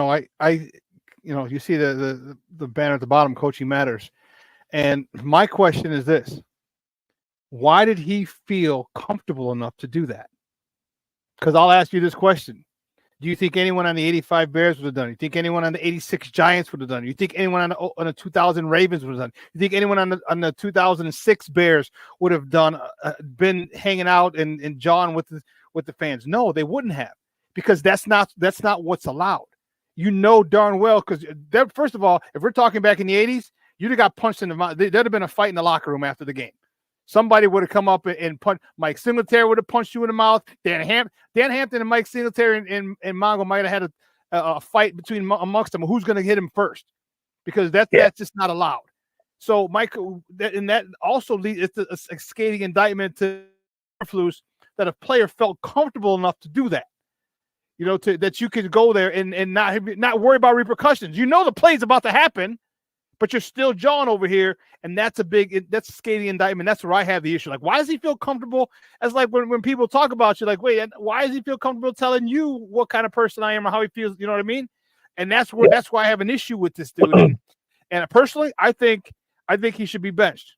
see the banner at the bottom, coaching matters. And my question is this: why did he feel comfortable enough to do that? Because I'll ask you this question. Do you think anyone on the 85 Bears would have done it? You think anyone on the 86 Giants would have done it? You think anyone on the 2000 Ravens would have done it? You think anyone on the 2006 Bears would have been hanging out and jawing with the fans? No, they wouldn't have, because that's not what's allowed. You know darn well, because first of all, if we're talking back in the 80s, you'd have got punched in the mouth. There'd have been a fight in the locker room after the game. Somebody would have come up and punched. Mike Singletary would have punched you in the mouth. Dan Hampton and Mike Singletary and Mongo might have had a fight amongst them. Who's going to hit him first? Because that's just not allowed. So, Mike, and that also leads to a scathing indictment to Eberflus that a player felt comfortable enough to do that. That you could go there and not worry about repercussions. The play's about to happen, but you're still jawing over here, and that's a scathing indictment. That's where I have the issue. Like, why does he feel comfortable? As like when people talk about you, like, wait, why does he feel comfortable telling you what kind of person I am or how he feels? You know what I mean? And that's why I have an issue with this dude. And personally, I think he should be benched.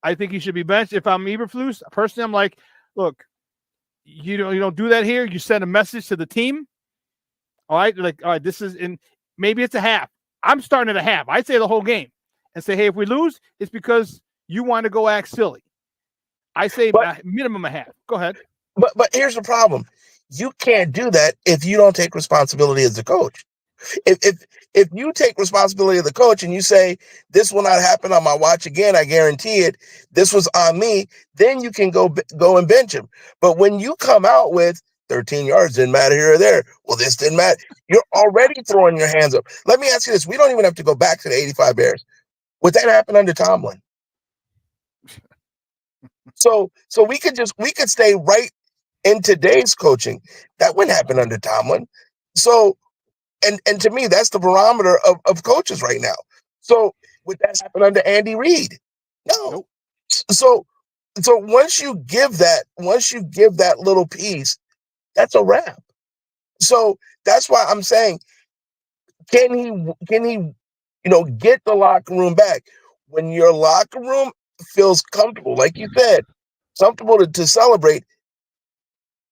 I think he should be benched. If I'm Eberflus, personally, I'm like, look, you don't do that here. You send a message to the team. All right, like, all right, this is maybe it's a half. I'm starting at a half. I'd say the whole game and say, hey, if we lose, it's because you want to go act silly. I say minimum a half. Go ahead. But here's the problem. You can't do that if you don't take responsibility as a coach. If you take responsibility as the coach and you say, this will not happen on my watch again, I guarantee it, this was on me, then you can go and bench him. But when you come out with 13 yards, didn't matter here or there, well, this didn't matter, you're already throwing your hands up. Let me ask you this. We don't even have to go back to the 85 Bears. Would that happen under Tomlin? So we could stay right in today's coaching. That wouldn't happen under Tomlin. So and to me, that's the barometer of coaches right now. So would that happen under Andy Reid? No. Nope. So once you give that little piece, that's a wrap. So that's why I'm saying, can he get the locker room back? When your locker room feels comfortable, like you said, comfortable to celebrate,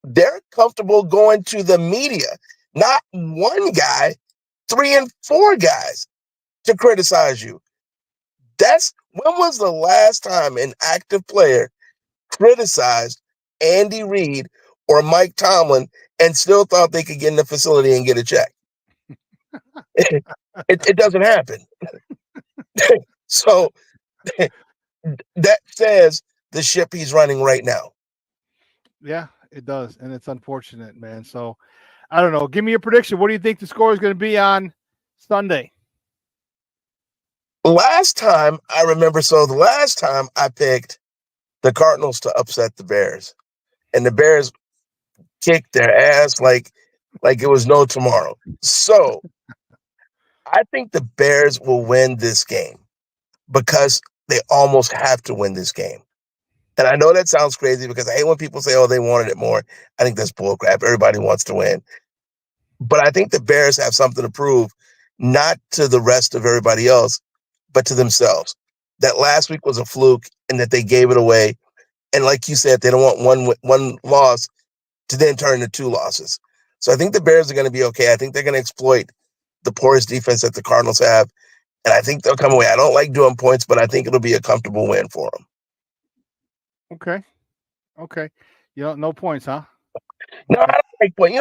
they're comfortable going to the media. Not one guy, 3 and 4 guys to criticize you. When was the last time an active player criticized Andy Reid or Mike Tomlin and still thought they could get in the facility and get a check? It doesn't happen. So that says the ship he's running right now. Yeah, it does. And it's unfortunate, man. So I don't know. Give me a prediction. What do you think the score is going to be on Sunday? Last time I picked the Cardinals to upset the Bears, and the Bears kicked their ass like it was no tomorrow. So I think the Bears will win this game because they almost have to win this game. And I know that sounds crazy because I hate when people say, oh, they wanted it more. I think that's bullcrap. Everybody wants to win. But I think the Bears have something to prove, not to the rest of everybody else, but to themselves. That last week was a fluke and that they gave it away. And like you said, they don't want one loss to then turn into 2 losses. So I think the Bears are going to be okay. I think they're going to exploit the porous defense that the Cardinals have. And I think they'll come away. I don't like doing points, but I think it'll be a comfortable win for them. Okay. No points, huh? No, I don't like points.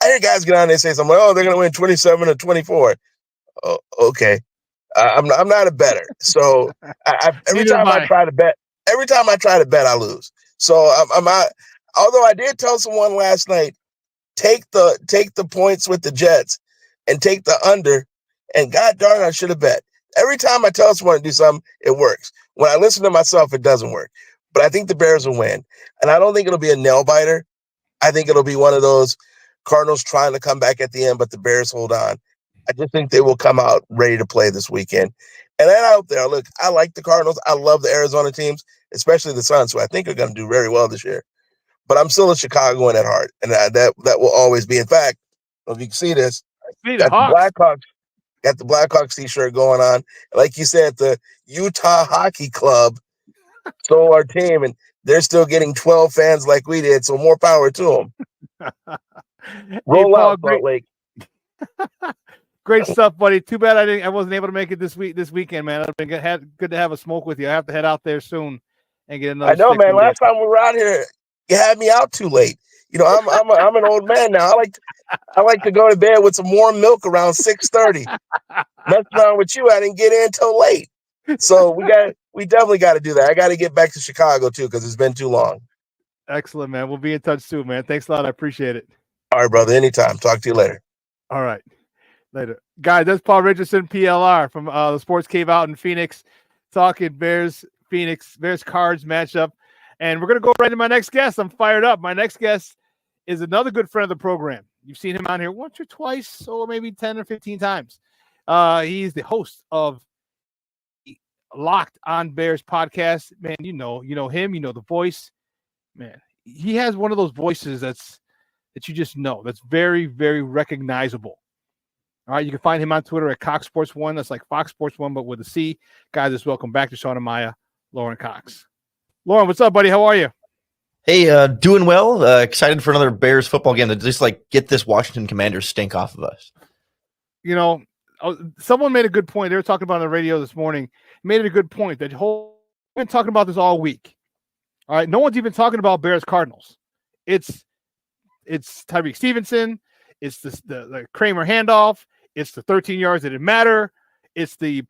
I hear guys get on there and say something, oh, they're going to win 27-24. Oh, okay. I'm not a bettor. So every time I try to bet, I lose. So I'm out. Although I did tell someone last night, take the points with the Jets and take the under, and God darn, I should have bet. Every time I tell someone to do something, it works. When I listen to myself, it doesn't work. But I think the Bears will win. And I don't think it'll be a nail biter. I think it'll be one of those Cardinals trying to come back at the end, but the Bears hold on. I just think they will come out ready to play this weekend. And then out there, look, I like the Cardinals. I love the Arizona teams, especially the Suns, who I think are going to do very well this year. But I'm still a Chicagoan at heart, and that will always be. In fact, if you can see this, got the Blackhawks t-shirt going on. Like you said, the Utah Hockey Club stole our team, and they're still getting 12 fans like we did, so more power to them. Roll out, Salt Lake. Great stuff, buddy. Too bad I wasn't able to make it this weekend, man. It'd been good to have a smoke with you. I have to head out there soon and get another. I know, man. Last time we were out here, you had me out too late. I'm an old man now. I like to go to bed with some warm milk around 6:30. Messing around with you, I didn't get in till late. So we definitely got to do that. I got to get back to Chicago too because it's been too long. Excellent, man. We'll be in touch soon, man. Thanks a lot. I appreciate it. All right, brother. Anytime. Talk to you later. All right. Later. Guys, that's Paul Richardson, PLR, from the Sports Kave out in Phoenix, talking Bears Cards matchup. And we're going to go right to my next guest. I'm fired up. My next guest is another good friend of the program. You've seen him on here once or twice, or maybe 10 or 15 times. He's the host of Locked on Bears podcast. Man, you know him, the voice. Man, he has one of those voices that you just know, that's very, very recognizable. All right, you can find him on Twitter at Cox Sports 1. That's like Fox Sports 1, but with a C. Guys, just welcome back to Shawn and Maya, Lorin Cox. Lorin, what's up, buddy? How are you? Hey, doing well. Excited for another Bears football game to just get this Washington Commanders stink off of us. Someone made a good point. They were talking about on the radio this morning. Made it a good point that we've been talking about this all week. All right, no one's even talking about Bears Cardinals. It's Tyreek Stevenson. It's the Kramer handoff. It's the 13 yards that didn't matter. It's the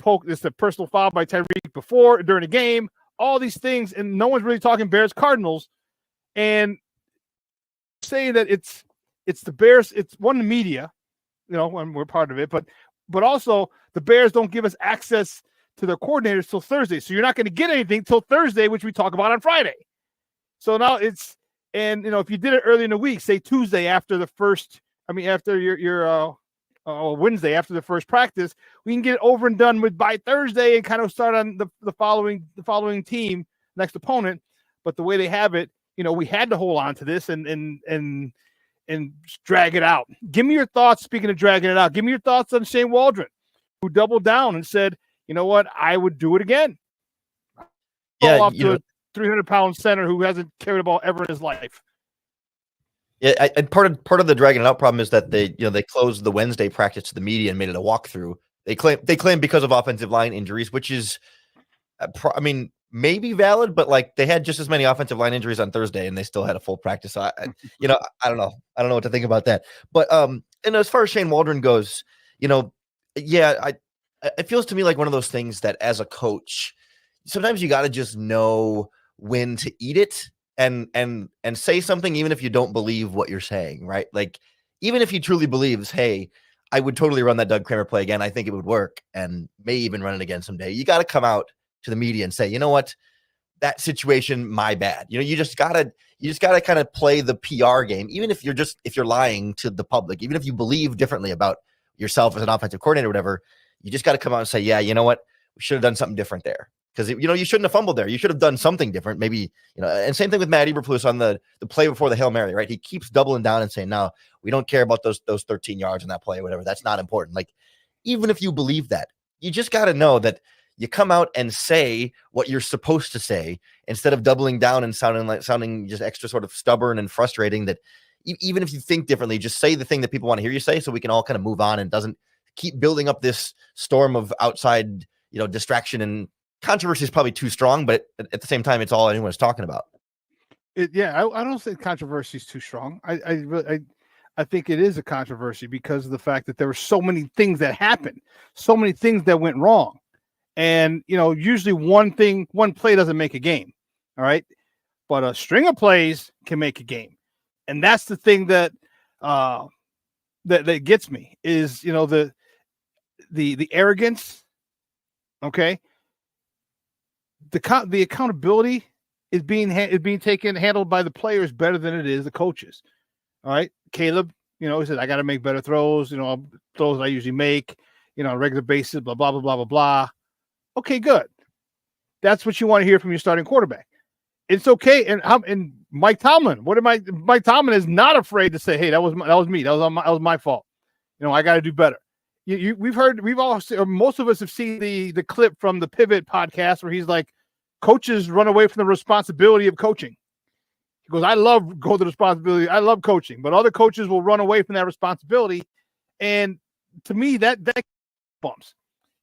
personal foul by Tyreek during the game. All these things, and no one's really talking Bears Cardinals. And saying that it's the Bears. It's one, the media, and we're part of it, but also the Bears don't give us access to their coordinators till Thursday. So you're not going to get anything till Thursday, which we talk about on Friday. So now if you did it early in the week, say Tuesday after after your Wednesday after the first practice, we can get it over and done with by Thursday and kind of start on the following team, next opponent. But the way they have it, we had to hold on to this and drag it out. Give me your thoughts. Speaking of dragging it out, give me your thoughts on Shane Waldron, who doubled down and said, "You know what? I would do it again." Yeah, off to a 300-pound center who hasn't carried a ball ever in his life. Yeah, and part of the dragging it out problem is that they closed the Wednesday practice to the media and made it a walkthrough. They claim because of offensive line injuries, which is, I mean, maybe valid, but like they had just as many offensive line injuries on Thursday and they still had a full practice. So I don't know. I don't know what to think about that. But and as far as Shane Waldron goes, yeah, it feels to me like one of those things that as a coach, sometimes you got to just know when to eat it and say something, even if you don't believe what you're saying, right? Like, even if he truly believes, hey, I would totally run that Doug Kramer play again. I think it would work and may even run it again someday. You got to come out to the media and say, you know what, that situation, my bad. You just gotta kind of play the PR game, even if you're lying to the public, even if you believe differently about yourself as an offensive coordinator or whatever, you just got to come out and say, yeah, you know what, we should have done something different there. Because, you shouldn't have fumbled there. You should have done something different. Maybe, and same thing with Matt Eberflus on the play before the Hail Mary, right? He keeps doubling down and saying, no, we don't care about those 13 yards in that play or whatever. That's not important. Like, even if you believe that, you just got to know that you come out and say what you're supposed to say instead of doubling down and sounding just extra sort of stubborn and frustrating. That even if you think differently, just say the thing that people want to hear you say so we can all kind of move on and doesn't keep building up this storm of outside, distraction. And controversy is probably too strong, but at the same time, it's all anyone's talking about. I don't think controversy is too strong. I think it is a controversy because of the fact that there were so many things that happened, so many things that went wrong. And, usually one play doesn't make a game. All right. But a string of plays can make a game. And that's the thing that gets me is, the arrogance. Okay. The accountability is being handled by the players better than it is the coaches. All right. Caleb, he said, I got to make better throws, throws I usually make, on a regular basis, blah, blah, blah, blah, blah, blah. Okay, good. That's what you want to hear from your starting quarterback. It's okay. And Mike Tomlin, Mike Tomlin is not afraid to say, hey, that was me. That was my fault. I got to do better. Most of us have seen the clip from the Pivot podcast where he's like, coaches run away from the responsibility of coaching. He goes, I love coaching, but other coaches will run away from that responsibility. And to me, that bumps,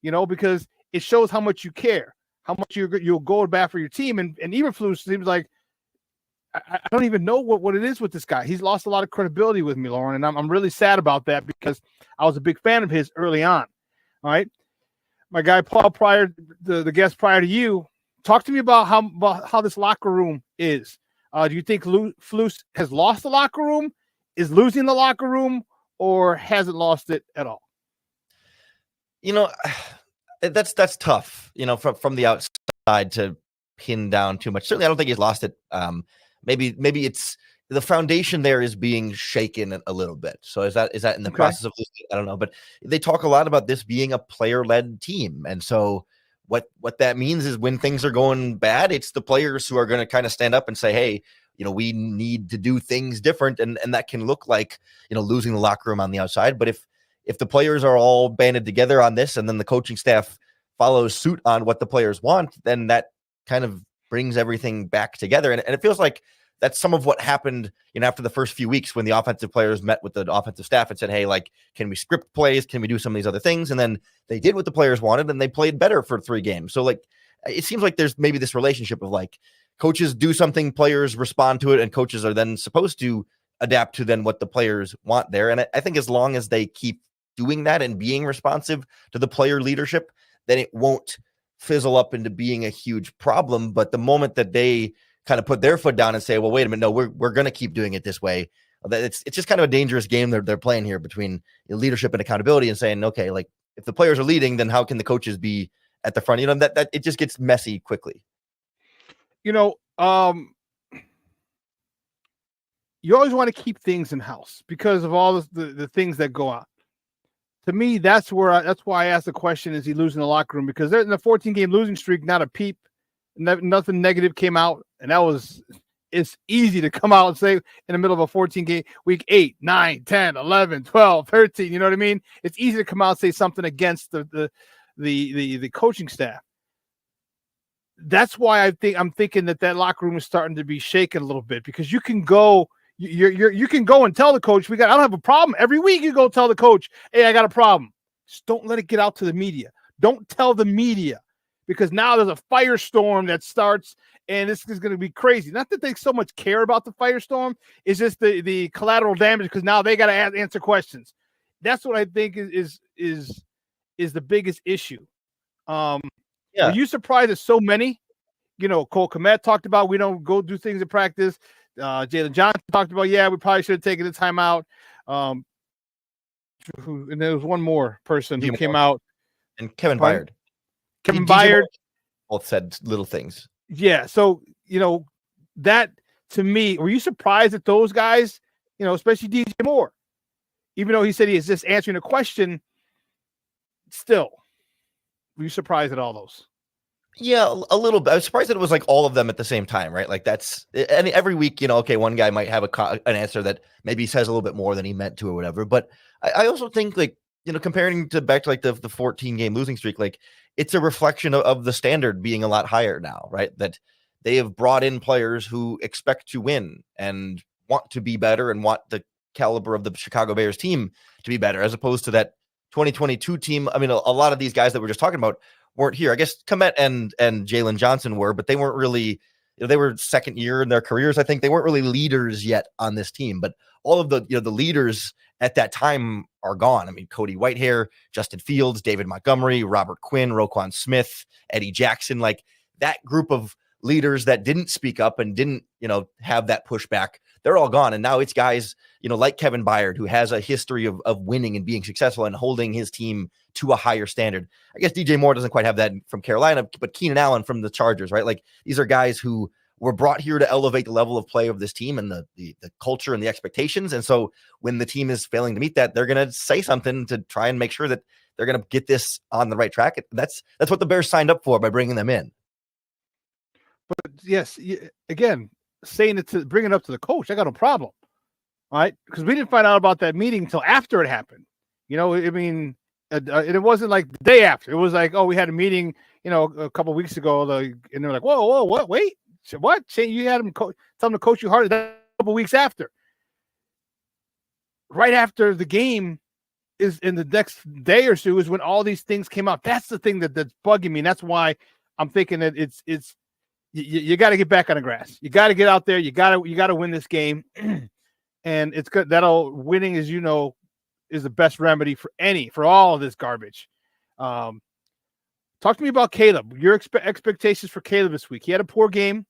because it shows how much you care, how much you'll go back for your team. And Eberflus seems like, I don't even know what it is with this guy. He's lost a lot of credibility with me, Lorin, and I'm really sad about that because I was a big fan of his early on. All right. My guy, Paul, the guest prior to you, talk to me about how this locker room is. Do you think Flus has lost the locker room, is losing the locker room, or hasn't lost it at all? That's tough, from the outside to pin down too much. Certainly, I don't think he's lost it. Maybe it's the foundation there is being shaken a little bit. So is that in the process of losing? I don't know, but they talk a lot about this being a player-led team, and so what that means is when things are going bad, it's the players who are going to kind of stand up and say, hey, we need to do things different, and that can look like losing the locker room on the outside. But if the players are all banded together on this and then the coaching staff follows suit on what the players want, then that kind of brings everything back together. And it feels like that's some of what happened, after the first few weeks when the offensive players met with the offensive staff and said, hey, like, can we script plays? Can we do some of these other things? And then they did what the players wanted and they played better for 3 games. So like, it seems like there's maybe this relationship of like coaches do something, players respond to it, and coaches are then supposed to adapt to then what the players want there. And I think as long as they keep doing that and being responsive to the player leadership, then it won't fizzle up into being a huge problem. But the moment that they kind of put their foot down and say, well, wait a minute, no, we're going to keep doing it this way, it's just kind of a dangerous game they're playing here between leadership and accountability, and saying, okay, like if the players are leading, then how can the coaches be at the front? That it just gets messy quickly. You always want to keep things in house because of all the things that go on. To me, that's why I asked the question, is he losing the locker room? Because they're in the 14-game losing streak, not a peep, nothing negative came out. And it's easy to come out and say in the middle of a 14-game, week 8, 9, 10, 11, 12, 13, you know what I mean? It's easy to come out and say something against the coaching staff. That's why I'm thinking that locker room is starting to be shaken a little bit, because you can go You can go and tell the coach, I don't have a problem. Every week you go tell the coach, hey, I got a problem. Just don't let it get out to the media. Don't tell the media, because now there's a firestorm that starts, and this is going to be crazy. Not that they so much care about the firestorm, it's just the collateral damage, because now they got to answer questions. That's what I think is the biggest issue. Were you surprised that so many? Cole Kmet talked about we don't go do things in practice. Jalen Johnson talked about, we probably should have taken the timeout. And there was one more person who came out. And Kevin Byard. Kevin Byard. Both said little things. Yeah. So, that to me, were you surprised at those guys, especially DJ Moore? Even though he said he is just answering a question, still, were you surprised at all those? Yeah, a little bit. I was surprised that it was like all of them at the same time, right? Like that's, and every week, okay, one guy might have an answer that maybe says a little bit more than he meant to or whatever. But I also think, like, comparing back to like the 14 game losing streak, like it's a reflection of the standard being a lot higher now, right? That they have brought in players who expect to win and want to be better and want the caliber of the Chicago Bears team to be better, as opposed to that 2022 team. I mean, a lot of these guys that we're just talking about weren't here. I guess Kmet and Jalen Johnson were, but they weren't really, they were second year in their careers. I think they weren't really leaders yet on this team, but all of the, the leaders at that time are gone. I mean, Cody Whitehair, Justin Fields, David Montgomery, Robert Quinn, Roquan Smith, Eddie Jackson, like that group of leaders that didn't speak up and didn't, have that pushback, they're all gone. And now it's guys, like Kevin Byard, who has a history of winning and being successful and holding his team to a higher standard. I guess DJ Moore doesn't quite have that from Carolina, but Keenan Allen from the Chargers, right? Like these are guys who were brought here to elevate the level of play of this team and the culture and the expectations. And so when the team is failing to meet that, they're going to say something to try and make sure that they're going to get this on the right track. That's what the Bears signed up for by bringing them in. But yes, again, saying it to bring it up to the coach, I got no problem. All right. Because we didn't find out about that meeting until after it happened. I mean, it wasn't like the day after. It was like, oh, we had a meeting, a couple of weeks ago. And they're like, whoa, what? Wait, what? Saying you had him tell him to coach you harder. That a couple of weeks after. Right after the game is in the next day or so is when all these things came out. That's the thing that's bugging me. And that's why I'm thinking that it's you got to get back on the grass. You got to get out there. You got to win this game. And it's good. Winning, as is the best remedy for all of this garbage. Talk to me about Caleb. Your expectations for Caleb this week. He had a poor game.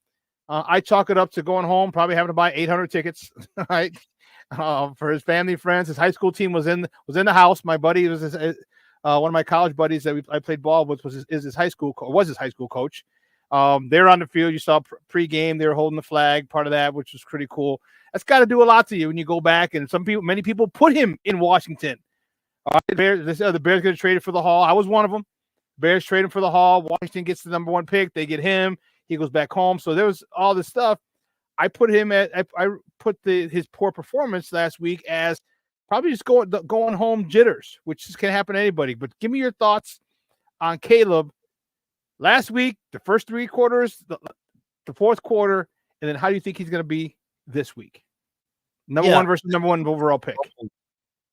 I chalk it up to going home, probably having to buy 800 tickets, right? For his family, friends. His high school team was in the house. My buddy was one of my college buddies that I played ball with was his high school coach. They were on the field. You saw pre-game. They were holding the flag, part of that, which was pretty cool. That's got to do a lot to you when you go back. And many people put him in Washington. The Bears going to trade it for the Hall. I was one of them. Bears trade him for the Hall. Washington gets the number 1 pick. They get him. He goes back home. So there was all this stuff. I put his poor performance last week as probably just going home jitters, which can happen to anybody. But give me your thoughts on Caleb last week, the first 3 quarters, the fourth quarter, and then how do you think he's going to be this week? Number 1 versus number 1 overall pick.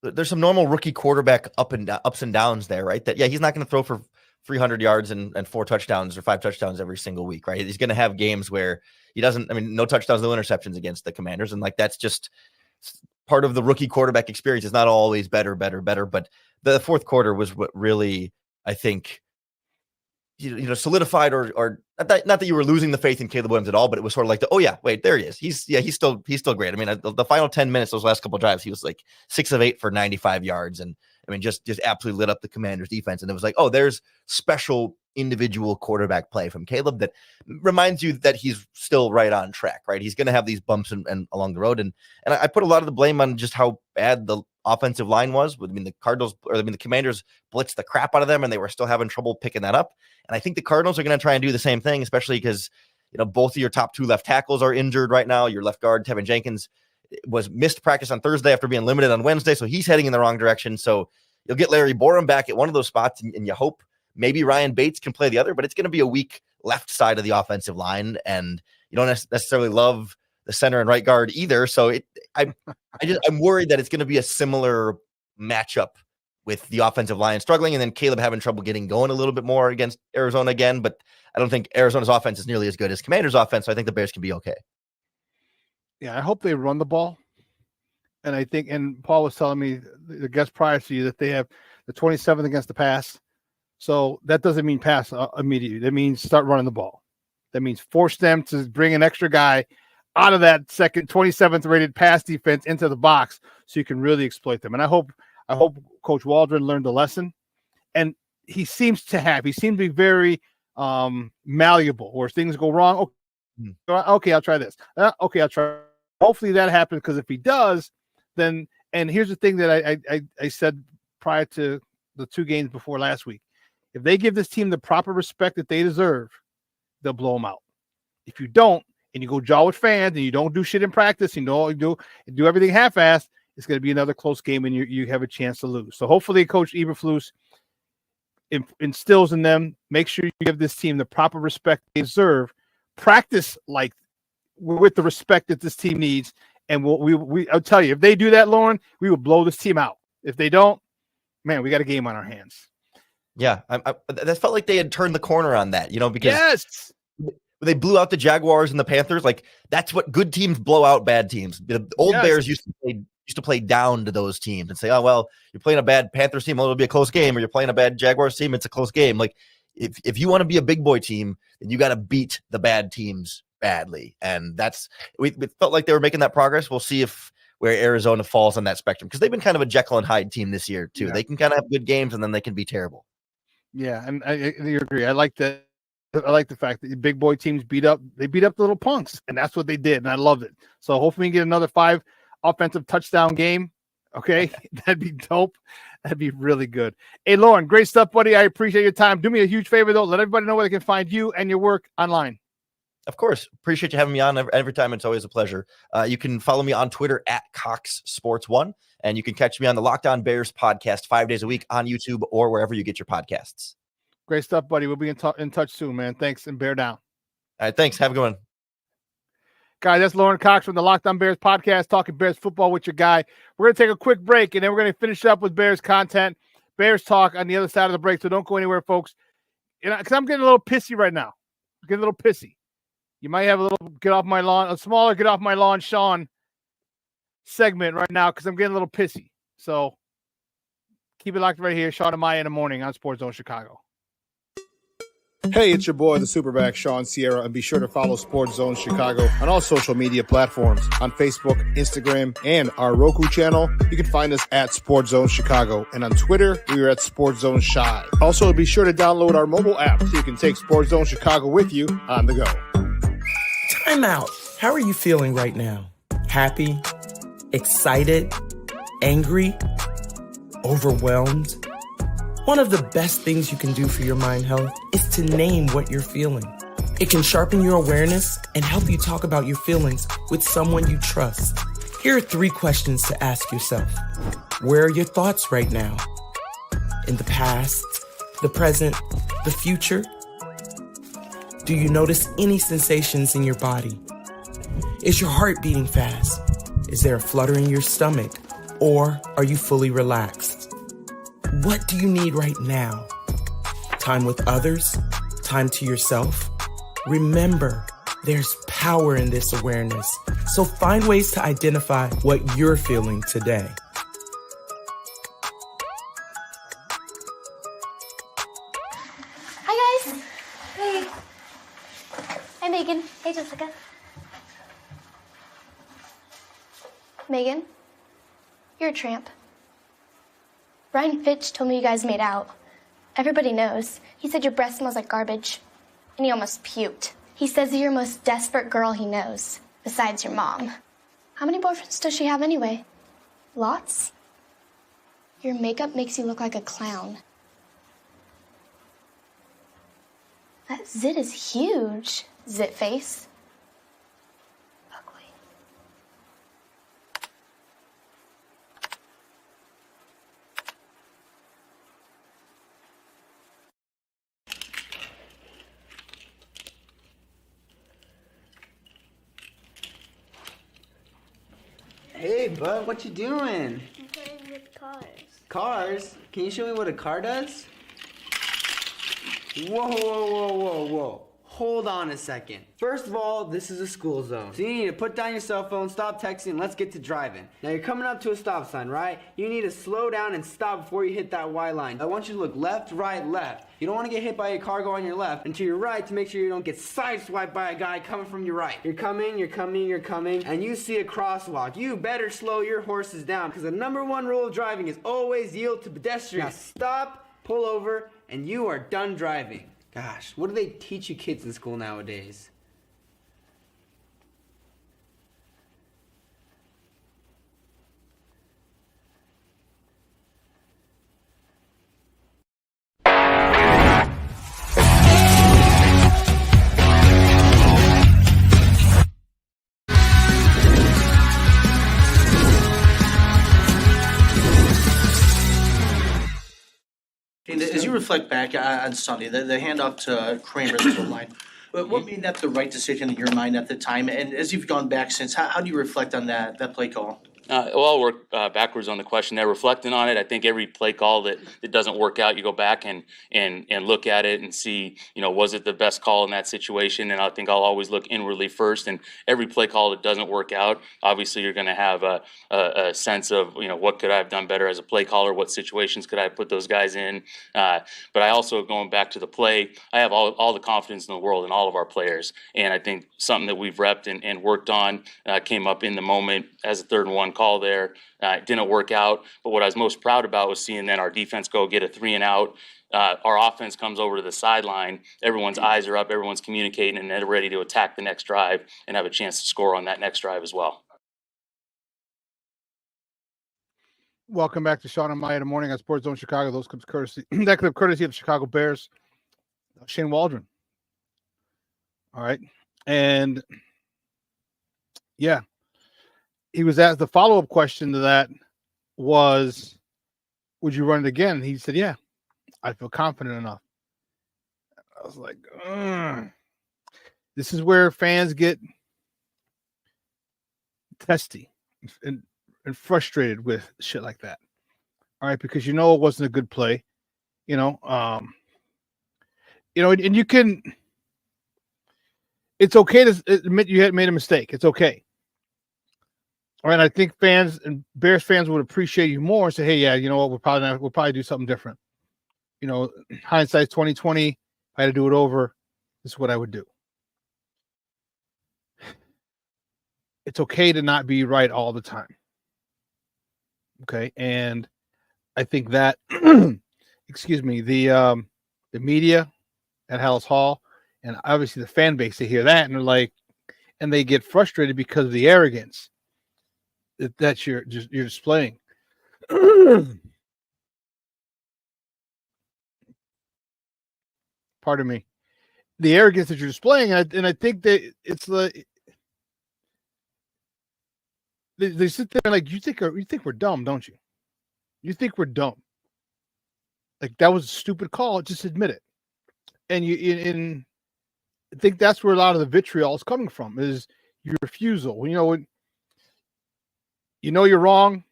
There's some normal rookie quarterback ups and downs there, right? That he's not going to throw for 300 yards and 4 touchdowns or 5 touchdowns every single week, right? He's going to have games where he doesn't. I mean, no touchdowns, no interceptions against the Commanders, and like that's just part of the rookie quarterback experience. It's not always better. But the fourth quarter was what really, I think, solidified or not that you were losing the faith in Caleb Williams at all, but it was sort of like there he is. He's still great. I mean, the final 10 minutes, those last couple of drives, he was like 6 of 8 for 95 yards. And I mean, just absolutely lit up the Commanders defense. And it was like, there's special individual quarterback play from Caleb that reminds you that he's still right on track, right? He's going to have these bumps and along the road. And I put a lot of the blame on just how bad the offensive line was. I mean, the Commanders blitzed the crap out of them and they were still having trouble picking that up. And I think the Cardinals are going to try and do the same thing, especially because, both of your top 2 left tackles are injured right now. Your left guard, Tevinjenkins, was missed practice on Thursday after being limited on Wednesday. So he's heading in the wrong direction. So you'll get Larry Borum back at one of those spots and you hope maybe Ryan Bates can play the other, but it's going to be a weak left side of the offensive line. And you don't necessarily love the center and right guard either. So I'm worried that it's going to be a similar matchup with the offensive line struggling, and then Caleb having trouble getting going a little bit more against Arizona again. But I don't think Arizona's offense is nearly as good as Commander's offense, so I think the Bears can be okay. Yeah, I hope they run the ball. And I think, and Paul was telling me, the guest prior to you, that they have the 27th against the pass. So that doesn't mean pass immediately. That means start running the ball. That means force them to bring an extra guy out of that second 27th rated pass defense into the box so you can really exploit them. And I hope Coach Waldron learned the lesson. And he seems to be very malleable, where things go wrong. Okay, I'll try this. Okay, I'll try. Hopefully that happens, because if he does, then, and here's the thing that I said prior to the 2 games before last week. If they give this team the proper respect that they deserve, they'll blow them out. If you don't, and you go jaw with fans, and you don't do shit in practice, you do everything half-assed, it's going to be another close game, and you have a chance to lose. So hopefully Coach Eberflus instills in them, make sure you give this team the proper respect they deserve, practice like with the respect that this team needs, and I'll tell you, if they do that, Lorin, we will blow this team out. If they don't, man, we got a game on our hands. Yeah, that felt like they had turned the corner on that, because yes, they blew out the Jaguars and the Panthers. Like, that's what good teams blow out bad teams. The old Bears used to play down to those teams and say, oh, well, you're playing a bad Panthers team, well, it'll be a close game, or you're playing a bad Jaguars team, it's a close game. Like, if you want to be a big boy team, then you got to beat the bad teams badly. And we felt like they were making that progress. We'll see where Arizona falls on that spectrum, because they've been kind of a Jekyll and Hyde team this year too. Yeah. They can kind of have good games, and then they can be terrible. Yeah, and I agree. I like that. I like the fact that the big boy teams beat up the little punks, and that's what they did, and I loved it. So hopefully we get another 5 offensive touchdown game. Okay, that'd be dope. That'd be really good. Hey, Lorin, great stuff, buddy. I appreciate your time. Do me a huge favor, though. Let everybody know where they can find you and your work online. Of course. Appreciate you having me on every time. It's always a pleasure. You can follow me on Twitter at CoxSports1, and you can catch me on the Locked On Bears podcast 5 days a week on YouTube or wherever you get your podcasts. Great stuff, buddy. We'll be in touch soon, man. Thanks, and bear down. All right, thanks. Have a good one. Guys, that's Lorin Cox from the Locked On Bears podcast, talking Bears football with your guy. We're going to take a quick break, and then we're going to finish up with Bears content, Bears talk on the other side of the break, so don't go anywhere, folks. Because I'm getting a little pissy right now. I'm getting a little pissy. You might have a little get off my lawn, a smaller get off my lawn, Shawn segment right now, because I'm getting a little pissy. So keep it locked right here. Shawn and Maya in the morning on Sports Zone Chicago. Hey, it's your boy, the SuperBack, Shawn Sierra, and be sure to follow Sports Zone Chicago on all social media platforms, on Facebook, Instagram, and our Roku channel. You can find us at Sports Zone Chicago, and on Twitter, we are at Sports Zone Shy. Also, be sure to download our mobile app so you can take Sports Zone Chicago with you on the go. Time out. How are you feeling right now? Happy? Excited? Angry? Overwhelmed? One of the best things you can do for your mind health is to name what you're feeling. It can sharpen your awareness and help you talk about your feelings with someone you trust. Here are 3 questions to ask yourself. Where are your thoughts right now? In the past, the present, the future? Do you notice any sensations in your body? Is your heart beating fast? Is there a flutter in your stomach? Or are you fully relaxed? What do you need right now? Time with others? Time to yourself? Remember, there's power in this awareness. So find ways to identify what you're feeling today. Hi, guys. Hey. Hi, Megan. Hey, Jessica. Megan, you're a tramp. Brian Fitch told me you guys made out. Everybody knows. He said your breath smells like garbage. And he almost puked. He says you're the most desperate girl he knows, besides your mom. How many boyfriends does she have anyway? Lots? Your makeup makes you look like a clown. That zit is huge, zit face. Hey, bud, what you doing? I'm playing with cars. Cars? Can you show me what a car does? Whoa, whoa, whoa, whoa, whoa. Hold on a second. First of all, this is a school zone. So you need to put down your cell phone, stop texting, and let's get to driving. Now you're coming up to a stop sign, right? You need to slow down and stop before you hit that Y line. I want you to look left, right, left. You don't want to get hit by a car going on your left and to your right to make sure you don't get sideswiped by a guy coming from your right. You're coming, and you see a crosswalk. You better slow your horses down because the #1 rule of driving is always yield to pedestrians. Now stop, pull over, and you are done driving. Gosh, what do they teach you kids in school nowadays? As you reflect back on Sunday, the handoff to Kramer, the goal line, what made that the right decision in your mind at the time? And as you've gone back since, how do you reflect on that play call? Well, I'll work backwards on the question there. Reflecting on it, I think every play call that doesn't work out, you go back and look at it and see, was it the best call in that situation? And I think I'll always look inwardly first. And every play call that doesn't work out, obviously you're going to have a sense of, what could I have done better as a play caller? What situations could I have put those guys in? But I also, going back to the play, I have all the confidence in the world in all of our players. And I think something that we've repped and worked on came up in the moment as a 3rd and 1 call there. It didn't work out, but what I was most proud about was seeing then our defense go get a 3 and out. Our offense comes over to the sideline. Everyone's eyes are up. Everyone's communicating, and they're ready to attack the next drive and have a chance to score on that next drive as well. Welcome back to Shawn and Maya in the morning on Sports Zone Chicago. Those clips courtesy of the Chicago Bears. Shane Waldron. All right, and yeah. He was asked, the follow-up question to that was, would you run it again? And he said, yeah, I feel confident enough. I was like, this is where fans get testy and frustrated with shit like that. All right, because it wasn't a good play. And you can, it's okay to admit you had made a mistake. It's okay. All right, I think fans and Bears fans would appreciate you more and say, hey, yeah, you know what, we'll probably do something different. Hindsight's 2020. If I had to do it over, this is what I would do. It's okay to not be right all the time. Okay, and I think that excuse me, the media at Hallis Hall and obviously the fan base, they hear that and they're like, and they get frustrated because of the arrogance that you're displaying. Pardon me. The arrogance that you're displaying, and I think that it's like they sit there like, you think we're dumb, don't you? You think we're dumb. Like, that was a stupid call. Just admit it. And I think that's where a lot of the vitriol is coming from, is your refusal. You're wrong.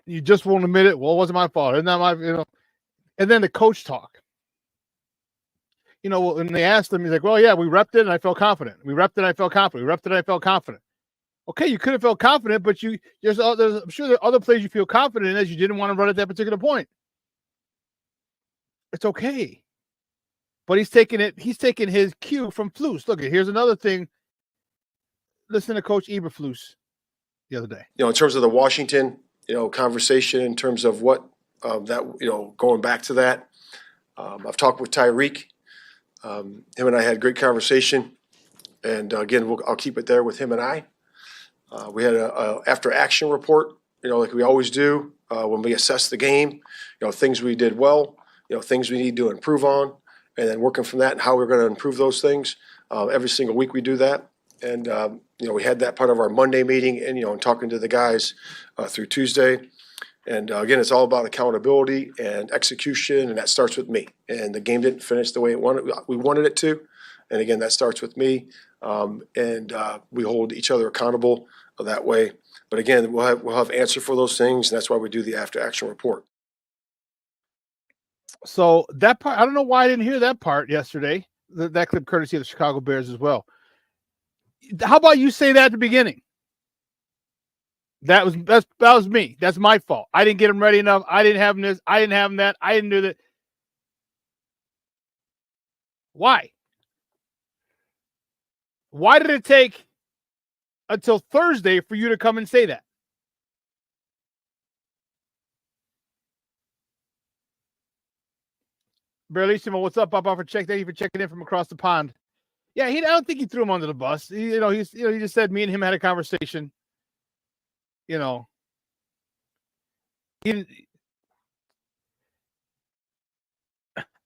You just won't admit it. Well, it wasn't my fault. Isn't that my, and then the coach talk. When they asked him, he's like, well, yeah, we repped it and I felt confident. We repped it and I felt confident. We repped it and I felt confident. Okay, you could have felt confident, but I'm sure there are other plays you feel confident in as you didn't want to run at that particular point. It's okay. But he's taking his cue from Flus. Look, here's another thing. Listen to Coach Eberflus the other day. In terms of the Washington, conversation, in terms of what that, going back to that, I've talked with Tyreek. Him and I had a great conversation, and again, I'll keep it there with him and I. We had a after action report, like we always do when we assess the game. Things we did well, things we need to improve on, and then working from that and how we're going to improve those things. Every single week we do that. And, we had that part of our Monday meeting and, talking to the guys through Tuesday. And again, it's all about accountability and execution, and that starts with me. And the game didn't finish the way we wanted it to. And again, that starts with me. And we hold each other accountable that way. But again, we'll have answer for those things, and that's why we do the after action report. So that part, I don't know why I didn't hear that part yesterday. That clip courtesy of the Chicago Bears as well. How about you say that at the beginning? That was me. That's my fault. I didn't get him ready enough. I didn't have him this. I didn't have him that. I didn't do that. Why? Why did it take until Thursday for you to come and say that? Barlissimo, what's up, Papa? Thank you for checking in from across the pond. Yeah, I don't think he threw him under the bus. He just said me and him had a conversation.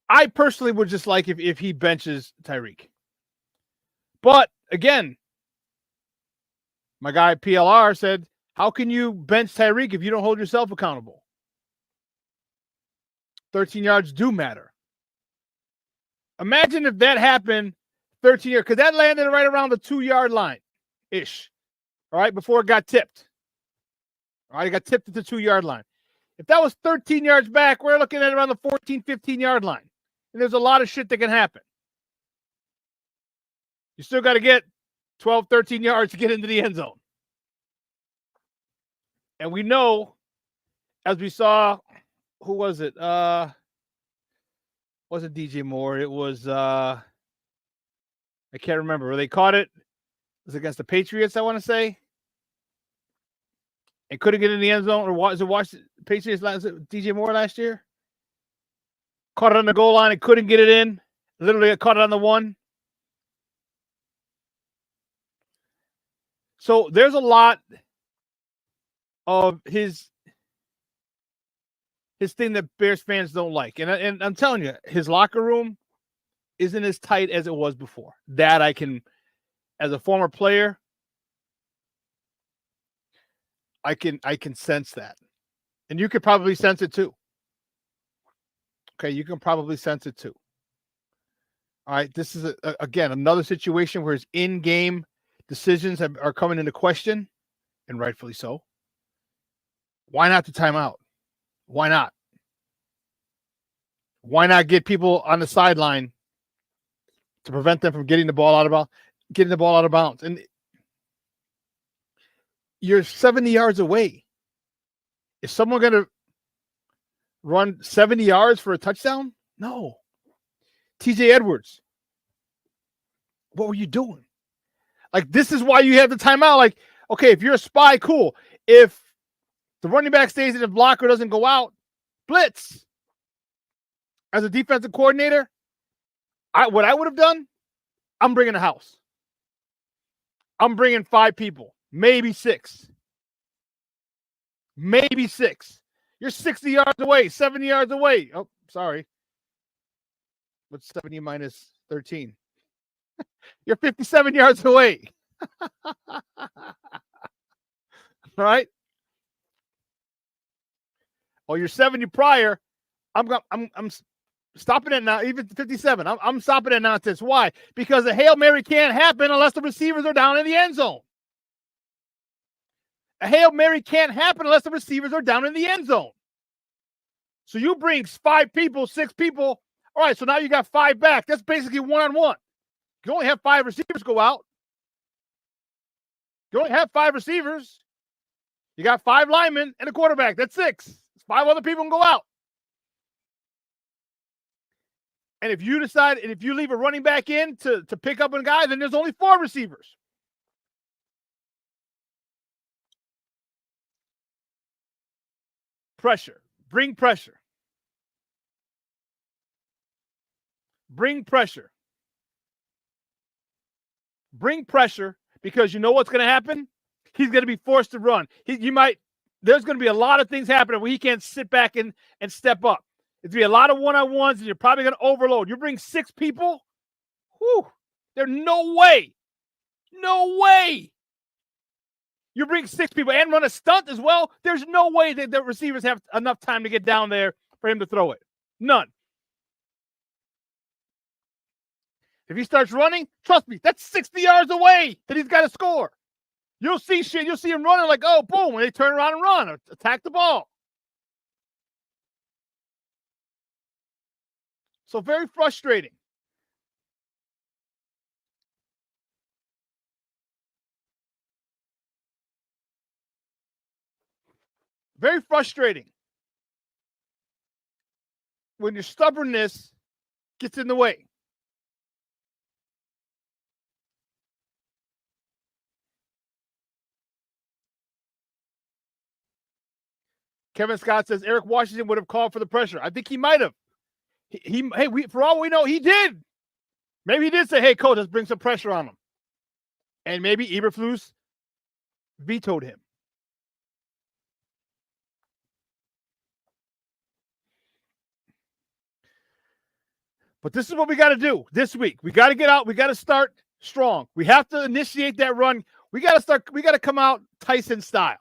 I personally would just like if he benches Tyreek. But again, my guy PLR said, how can you bench Tyreek if you don't hold yourself accountable? 13 yards do matter. Imagine if that happened 13 yards, because that landed right around the 2-yard line-ish, all right, before it got tipped. All right, it got tipped at the 2-yard line. If that was 13 yards back, we're looking at around the 14, 15-yard line. And there's a lot of shit that can happen. You still got to get 12, 13 yards to get into the end zone. And we know, as we saw, who was it? Wasn't DJ Moore. It was, I can't remember. They caught it. It was against the Patriots, I want to say. And couldn't get in the end zone. Or was it Washington Patriots? Was it DJ Moore last year? Caught it on the goal line and couldn't get it in. Literally caught it on the 1. So there's a lot of his thing that Bears fans don't like. And I'm telling you, his locker room isn't as tight as it was before. That I can, as a former player, I can sense that. And you could probably sense it too. Okay, you can probably sense it too. All right, this is, again, another situation where his in-game decisions are coming into question, and rightfully so. Why not the timeout? Why not? Why not get people on the sideline to prevent them from getting the ball out of bounds? And you're 70 yards away. Is someone going to run 70 yards for a touchdown? No. TJ Edwards, what were you doing? Like, this is why you have the timeout. Like, okay, if you're a spy, cool. If the running back stays and the blocker doesn't go out, blitz. As a defensive coordinator, what I would have done, I'm bringing a house. I'm bringing 5 people, maybe 6. Maybe 6. You're 60 yards away, 70 yards away. Oh, sorry. What's 70 minus 13? You're 57 yards away. All right. Oh, you're 70 prior. I'm stopping it now. Even 57. I'm stopping it nonsense. Why? Because a Hail Mary can't happen unless the receivers are down in the end zone. A Hail Mary can't happen unless the receivers are down in the end zone. So you bring 5 people, 6 people. All right, so now you got 5 back. That's basically one-on-one. You only have 5 receivers go out. You only have 5 receivers. You got 5 linemen and a quarterback. That's 6. 5 other people can go out. And if you decide, and if you leave a running back in to pick up a guy, then there's only 4 receivers. Pressure. Bring pressure. Bring pressure. Bring pressure, because you know what's going to happen? He's going to be forced to run. There's going to be a lot of things happening where he can't sit back and step up. It's going to be a lot of one-on-ones, and you're probably going to overload. You bring 6 people, whew, there's no way. No way. You bring 6 people and run a stunt as well, there's no way that the receivers have enough time to get down there for him to throw it. None. If he starts running, trust me, that's 60 yards away that he's got to score. You'll see shit. You'll see him running like, oh, boom, when they turn around and run, or attack the ball. So very frustrating. Very frustrating when your stubbornness gets in the way. Kevin Scott says Eric Washington would have called for the pressure. I think he might have. For all we know, he did. Maybe he did say, hey, coach, let's bring some pressure on him. And maybe Eberflus vetoed him. But this is what we got to do this week. We got to get out. We got to start strong. We have to initiate that run. We got to come out Tyson style.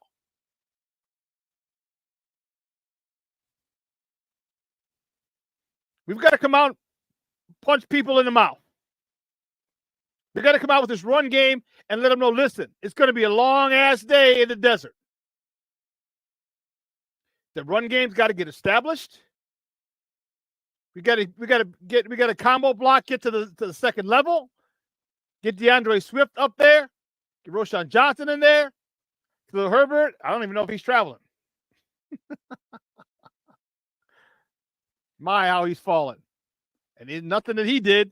We've got to come out, punch people in the mouth. We got to come out with this run game and let them know, listen, it's going to be a long-ass day in the desert. The run game's got to get established. We got to combo block, get to the second level, get DeAndre Swift up there, get Roshan Johnson in there. Khalil Herbert, I don't even know if he's traveling. My, how he's fallen. And it's nothing that he did.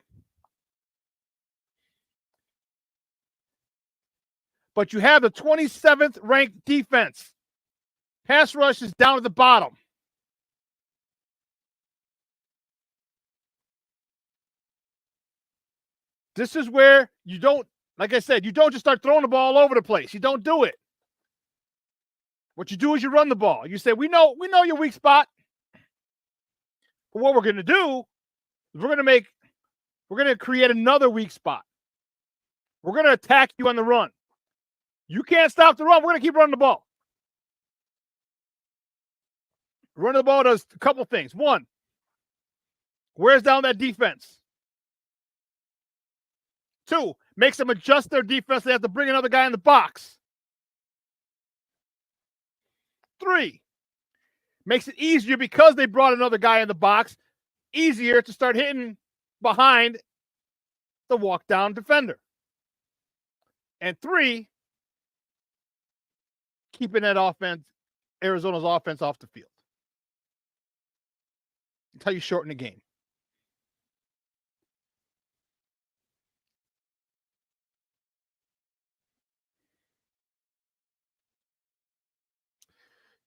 But you have the 27th ranked defense. Pass rush is down at the bottom. This is where you don't, like I said, you don't just start throwing the ball all over the place. You don't do it. What you do is you run the ball. You say, we know your weak spot. But what we're going to do is we're going to create another weak spot. We're going to attack you on the run. You can't stop the run. We're going to keep running the ball. Running the ball does a couple things. One, wears down that defense. Two, makes them adjust their defense. They have to bring another guy in the box. Three, makes it easier because they brought another guy in the box, easier to start hitting behind the walk-down defender. And three, keeping that offense, Arizona's offense off the field. That's how you shorten the game.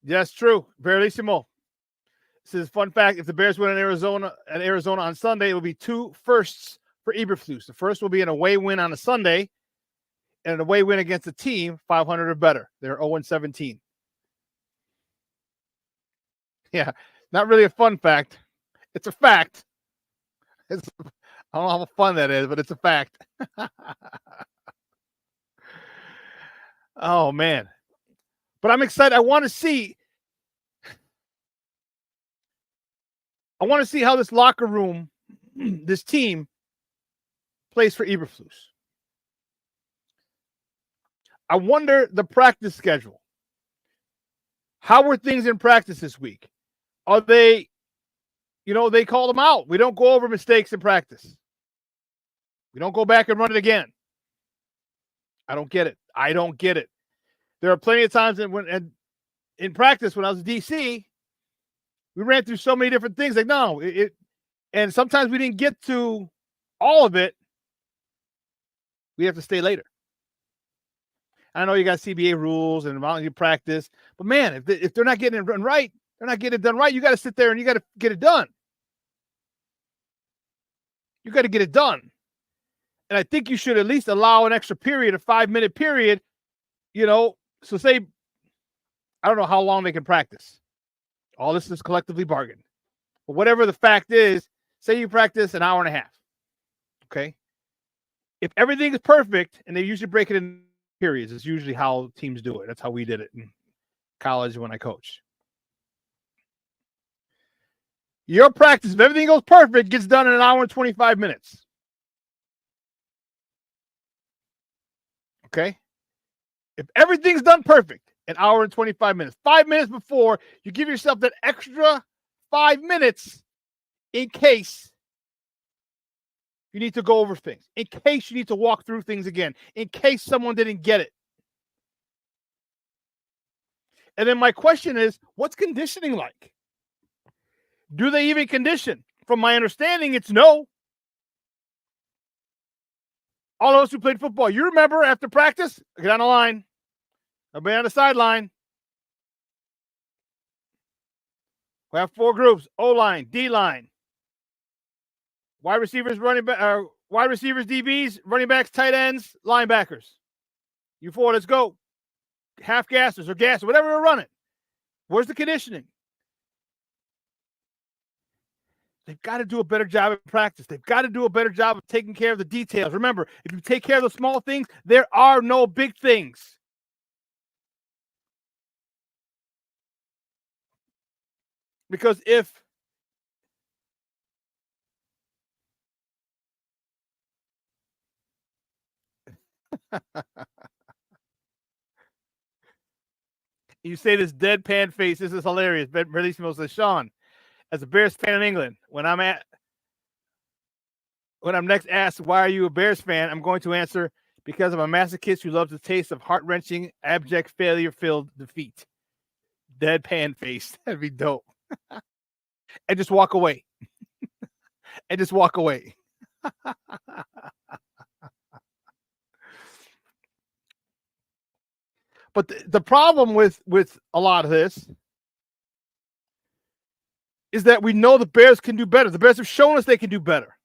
Yes, true. Verissimo. This is a fun fact. If the Bears win in Arizona on Sunday, it will be 2 firsts for Eberflus. The first will be an away win on a Sunday and an away win against a team 500 or better. They're 0-17. Yeah, not really a fun fact. It's a fact. I don't know how fun that is, but it's a fact. Oh, man. But I'm excited. I want to see how this locker room, this team, plays for Eberflus. I wonder the practice schedule. How were things in practice this week? Are they, they call them out. We don't go over mistakes in practice. We don't go back and run it again. I don't get it. There are plenty of times in practice when I was in DC, we ran through so many different things. Like, no, and sometimes we didn't get to all of it. We have to stay later. I know you got CBA rules and you practice, but man, if they're not getting it done right, they're not getting it done right. You got to sit there and you got to get it done. You got to get it done. And I think you should at least allow an extra period, a 5-minute period, So say, I don't know how long they can practice. All this is collectively bargained. But whatever the fact is, say you practice an hour and a half. Okay? If everything is perfect, and they usually break it in periods, it's usually how teams do it. That's how we did it in college when I coached. Your practice, if everything goes perfect, gets done in an hour and 25 minutes. Okay? If everything's done perfect, an hour and 25 minutes. 5 minutes before, you give yourself that extra 5 minutes in case you need to go over things, in case you need to walk through things again, in case someone didn't get it. And then my question is, what's conditioning like? Do they even condition? From my understanding, it's no. All of us who played football, you remember after practice, get on the line. I'll be on the sideline. We have 4 groups: O-line, D-line, wide receivers, wide receivers, DBs, running backs, tight ends, linebackers. You 4, let's go. Half gassers or gas, whatever we're running. Where's the conditioning? They've got to do a better job at practice. They've got to do a better job of taking care of the details. Remember, if you take care of the small things, there are no big things. Because if you say this deadpan face, this is hilarious. Bellissimo says, Shawn, as a Bears fan in England, when I'm next asked, why are you a Bears fan? I'm going to answer, because I'm a masochist who loves the taste of heart-wrenching, abject, failure-filled defeat. Deadpan face. That'd be dope. And just walk away. And just walk away. But the problem with a lot of this is that we know the Bears can do better. The Bears have shown us they can do better.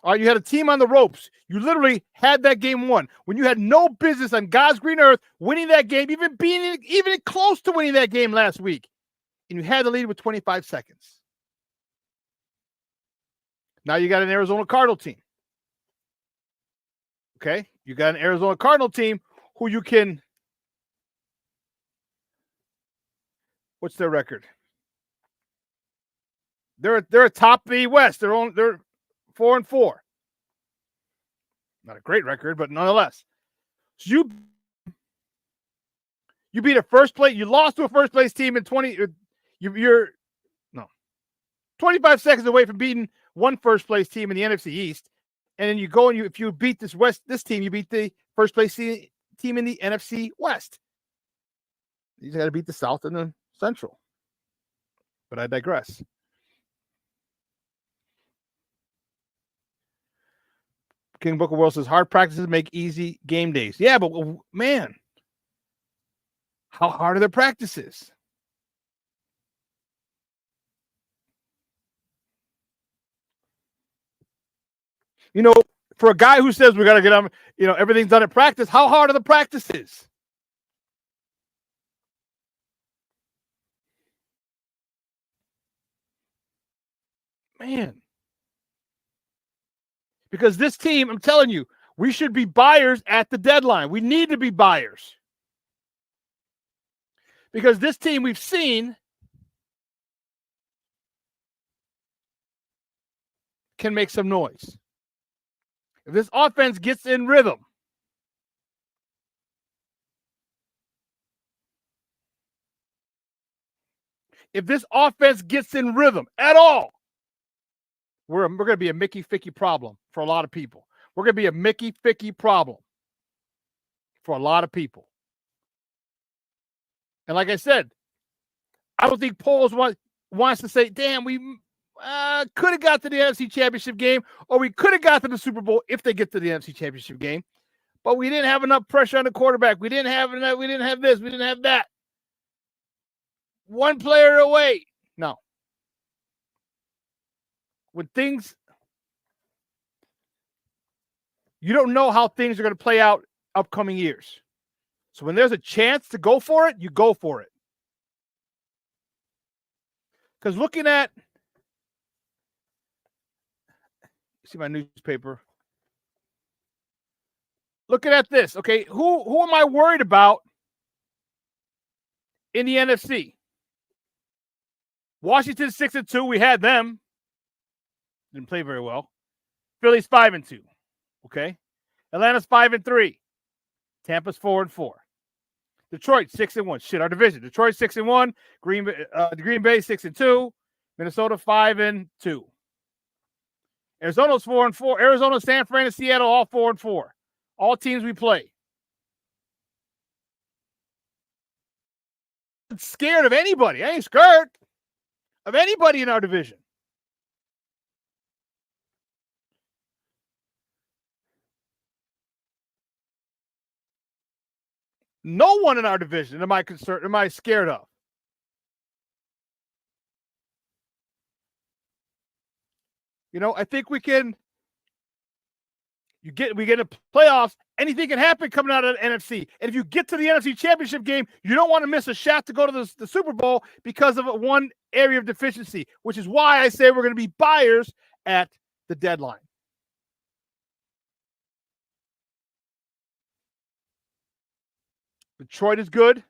All right, you had a team on the ropes. You literally had that game won when you had no business on God's green earth winning that game, even close to winning that game last week. And you had the lead with 25 seconds. Now you got an Arizona Cardinal team. Okay? You got an Arizona Cardinal team who you can... What's their record? They're atop the West. They're 4-4. Not a great record, but nonetheless. So you beat a first place. You lost to a first place team in 25 seconds away from beating one first place team in the NFC East. And then you go and if you beat this team, you beat the first place team in the NFC West. You got to beat the South and the Central. But I digress. King Booker World says hard practices make easy game days. Yeah, but man, how hard are their practices? You know, for a guy who says we got to get on, everything's done at practice, how hard are the practices? Man. Because this team, I'm telling you, we should be buyers at the deadline. We need to be buyers. Because this team we've seen can make some noise. If this offense gets in rhythm, at all, we're going to be a Mickey Ficky problem for a lot of people. We're going to be a Mickey Ficky problem for a lot of people. And like I said, I don't think Pauls wants to say, damn, we could have got to the NFC Championship game, or we could have got to the Super Bowl if they get to the NFC Championship game. But we didn't have enough pressure on the quarterback. We didn't have enough. We didn't have this. We didn't have that. One player away. No. When things, you don't know how things are going to play out upcoming years. So when there's a chance to go for it, you go for it. Because looking at, see my newspaper. Looking at this, okay, who am I worried about in the NFC? Washington 6-2, we had them. Didn't play very well. Philly's 5-2. Okay. Atlanta's 5-3. Tampa's 4-4. Detroit 6-1. Shit, our division. Detroit 6-1. Green Bay 6-2. Minnesota 5-2. Arizona's 4-4. Arizona, San Fran, and Seattle all 4-4. All teams we play. I'm scared of anybody. I ain't scared of anybody in our division. No one in our division am I scared of. You know, I think we get into playoffs, anything can happen coming out of the NFC. And if you get to the NFC Championship game, you don't want to miss a shot to go to the Super Bowl because of one area of deficiency, which is why I say we're going to be buyers at the deadline. Detroit is good.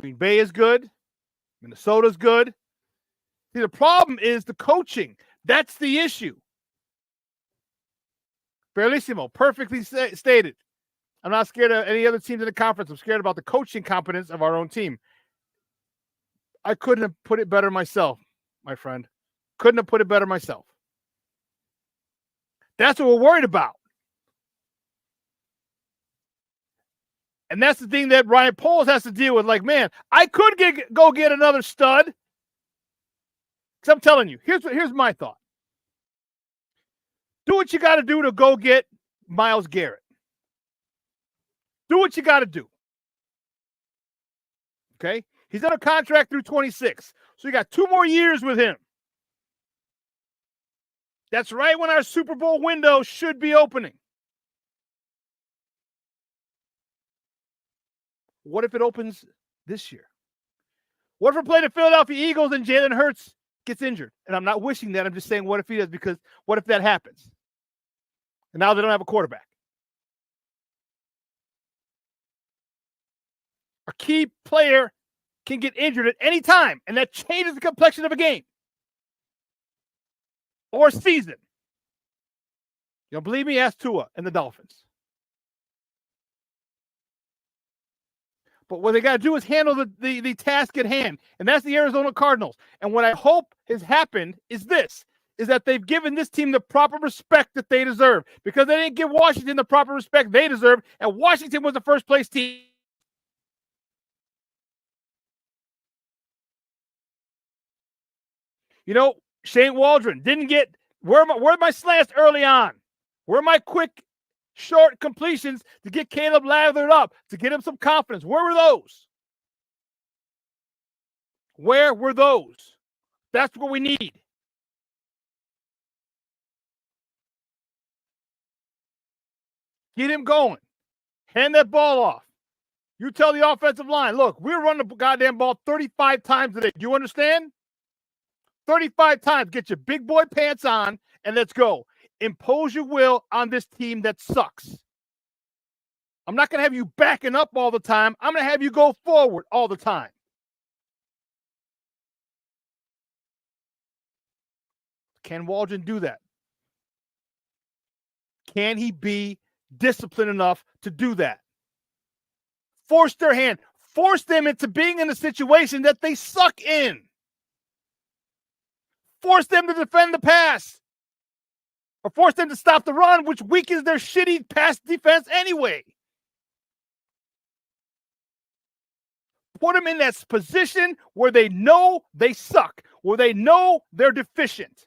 Green Bay is good. Minnesota's good. See, the problem is the coaching. That's the issue. Bellissimo, perfectly stated. I'm not scared of any other teams in the conference. I'm scared about the coaching competence of our own team. I couldn't have put it better myself, my friend. Couldn't have put it better myself. That's what we're worried about. And that's the thing that Ryan Poles has to deal with. Like, man, I could go get another stud. Because I'm telling you, here's my thought. Do what you got to do to go get Myles Garrett. Do what you got to do. Okay? He's on a contract through 26. So you got 2 more years with him. That's right when our Super Bowl window should be opening. What if it opens this year? What if we're playing the Philadelphia Eagles and Jalen Hurts gets injured? And I'm not wishing that. I'm just saying what if he does, because what if that happens? And now they don't have a quarterback. A key player can get injured at any time, and that changes the complexion of a game or a season. You don't believe me? Ask Tua and the Dolphins. But what they got to do is handle the task at hand, and that's the Arizona Cardinals. And what I hope has happened is that they've given this team the proper respect that they deserve, because they didn't give Washington the proper respect they deserve, and Washington was the first-place team. You know, Shane Waldron didn't get where are my slants early on? Where are my quick, short completions to get Caleb lathered up, to get him some confidence? Where were those? Where were those? That's what we need. Get him going. Hand that ball off. You tell the offensive line, look, we're running the goddamn ball 35 times a day. Do you understand? 35 times. Get your big boy pants on and let's go. Impose your will on this team that sucks. I'm not going to have you backing up all the time. I'm going to have you go forward all the time. Can Waldron do that? Can he be disciplined enough to do that? Force their hand. Force them into being in a situation that they suck in. Force them to defend the pass. Or force them to stop the run, which weakens their shitty pass defense anyway. Put them in that position where they know they suck, where they know they're deficient.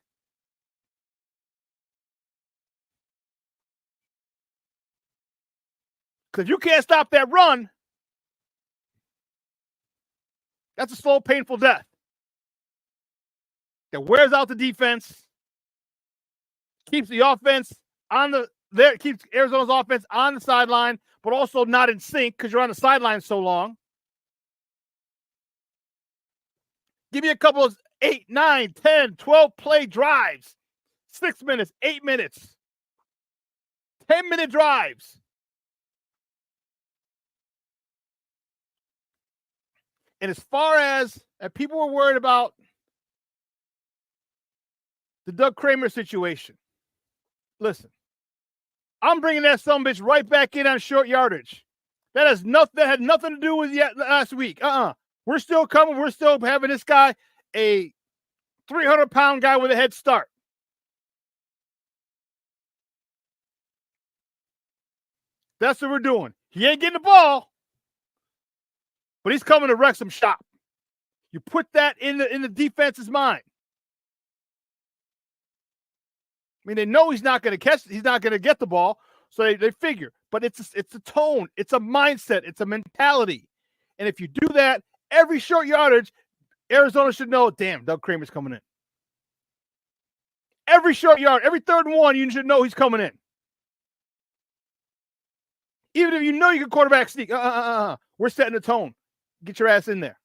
Because if you can't stop that run, that's a slow, painful death that wears out the defense, keeps the offense keeps Arizona's offense on the sideline, but also not in sync because you're on the sideline so long. Give me a couple of 8, 9, 10, 12 play drives. 6 minutes, 8 minutes, 10-minute drives. And as far as people were worried about the Doug Kramer situation, Listen, I'm bringing that sumbitch right back in on short yardage. That had nothing to do with last week. We're still coming. We're still having this guy, a 300-pound guy with a head start. That's what we're doing. He ain't getting the ball, but he's coming to wreck some shop. You put that in the defense's mind. I mean, they know he's not going to catch. He's not going to get the ball, so they figure. But it's a tone. It's a mindset. It's a mentality. And if you do that, every short yardage, Arizona should know, damn, Doug Kramer's coming in. Every short yard, every 3rd and 1, you should know he's coming in. Even if you know you can quarterback sneak, we're setting the tone. Get your ass in there.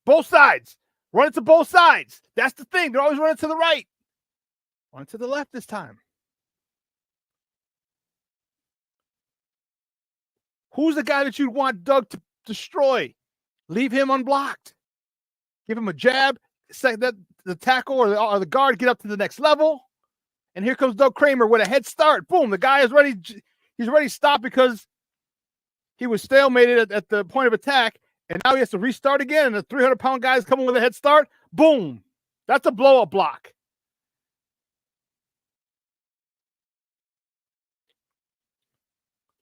Both sides. Run it to both sides. That's the thing. They're always running to the right. Run to the left this time. Who's the guy that you want Doug to destroy? Leave him unblocked. Give him a jab. The tackle or the guard get up to the next level. And here comes Doug Kramer with a head start. Boom. The guy is ready. He's ready to stop because he was stalemated at the point of attack. And now he has to restart again. And the 300-pound guy is coming with a head start. Boom. That's a blow-up block.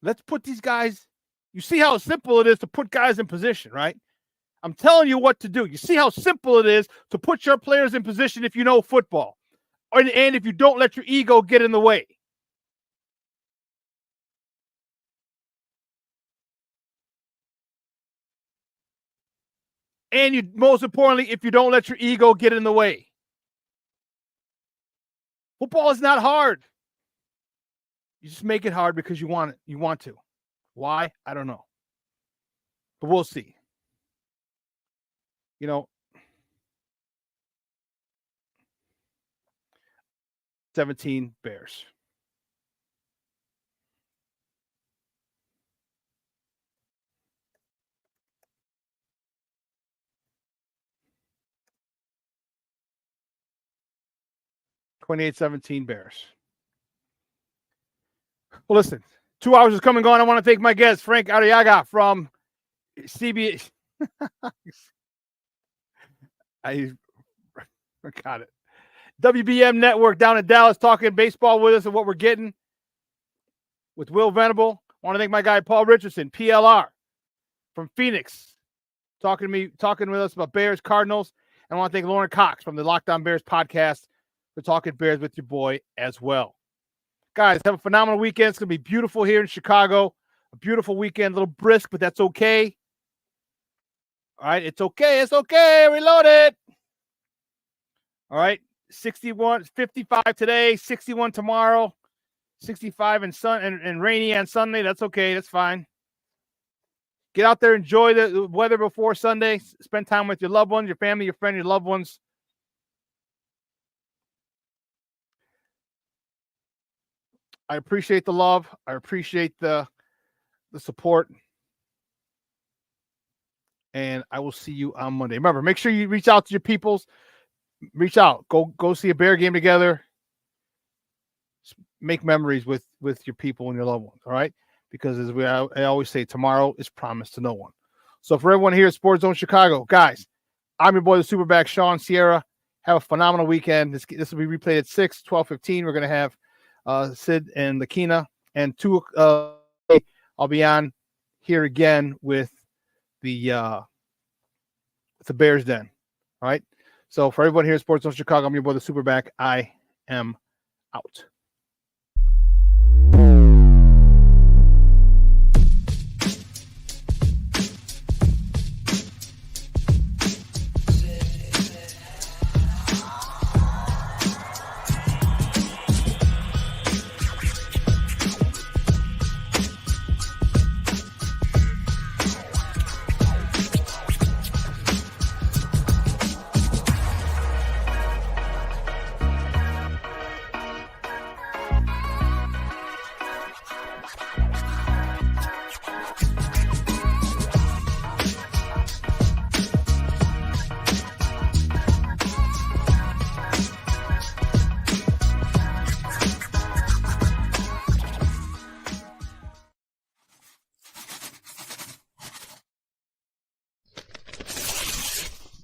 Let's put these guys. You see how simple it is to put guys in position, right? I'm telling you what to do. You see how simple it is to put your players in position if you know football. And if you don't let your ego get in the way. And most importantly, if you don't let your ego get in the way. Football is not hard. You just make it hard because you want it. You want to. Why? I don't know. But we'll see. 17 Bears. (28-17) Bears. Well, listen, 2 hours is coming and going. I want to thank my guest, Frank Arriaga from CBS. I got it. WBM Network down in Dallas, talking baseball with us and what we're getting with Will Venable. I want to thank my guy, Paul Richardson, PLR from Phoenix, talking with us about Bears, Cardinals. And I want to thank Lorin Cox from the Lockdown Bears podcast for talking Bears with your boy as well. Guys, have a phenomenal weekend. It's going to be beautiful here in Chicago. A beautiful weekend, a little brisk, but that's okay. All right, it's okay. It's okay. Reload it. All right, 55 today, 61 tomorrow, 65 and rainy on Sunday. That's okay. That's fine. Get out there, enjoy the weather before Sunday. Spend time with your loved ones, your family, your friend, your loved ones. I appreciate the love. I appreciate the support. And I will see you on Monday. Remember, make sure you reach out to your peoples. Reach out. Go see a Bear game together. Make memories with your people and your loved ones, all right? Because as I always say, tomorrow is promised to no one. So for everyone here at Sports Zone Chicago, guys, I'm your boy, the Superback, Shawn Sierra. Have a phenomenal weekend. This will be replayed at 6, 12:15. We're going to have Sid and Lakina. And 2, I'll be on here again with the Bears Den. All right? So for everyone here at Sports Zone Chicago, I'm your boy, the Superback. I am out.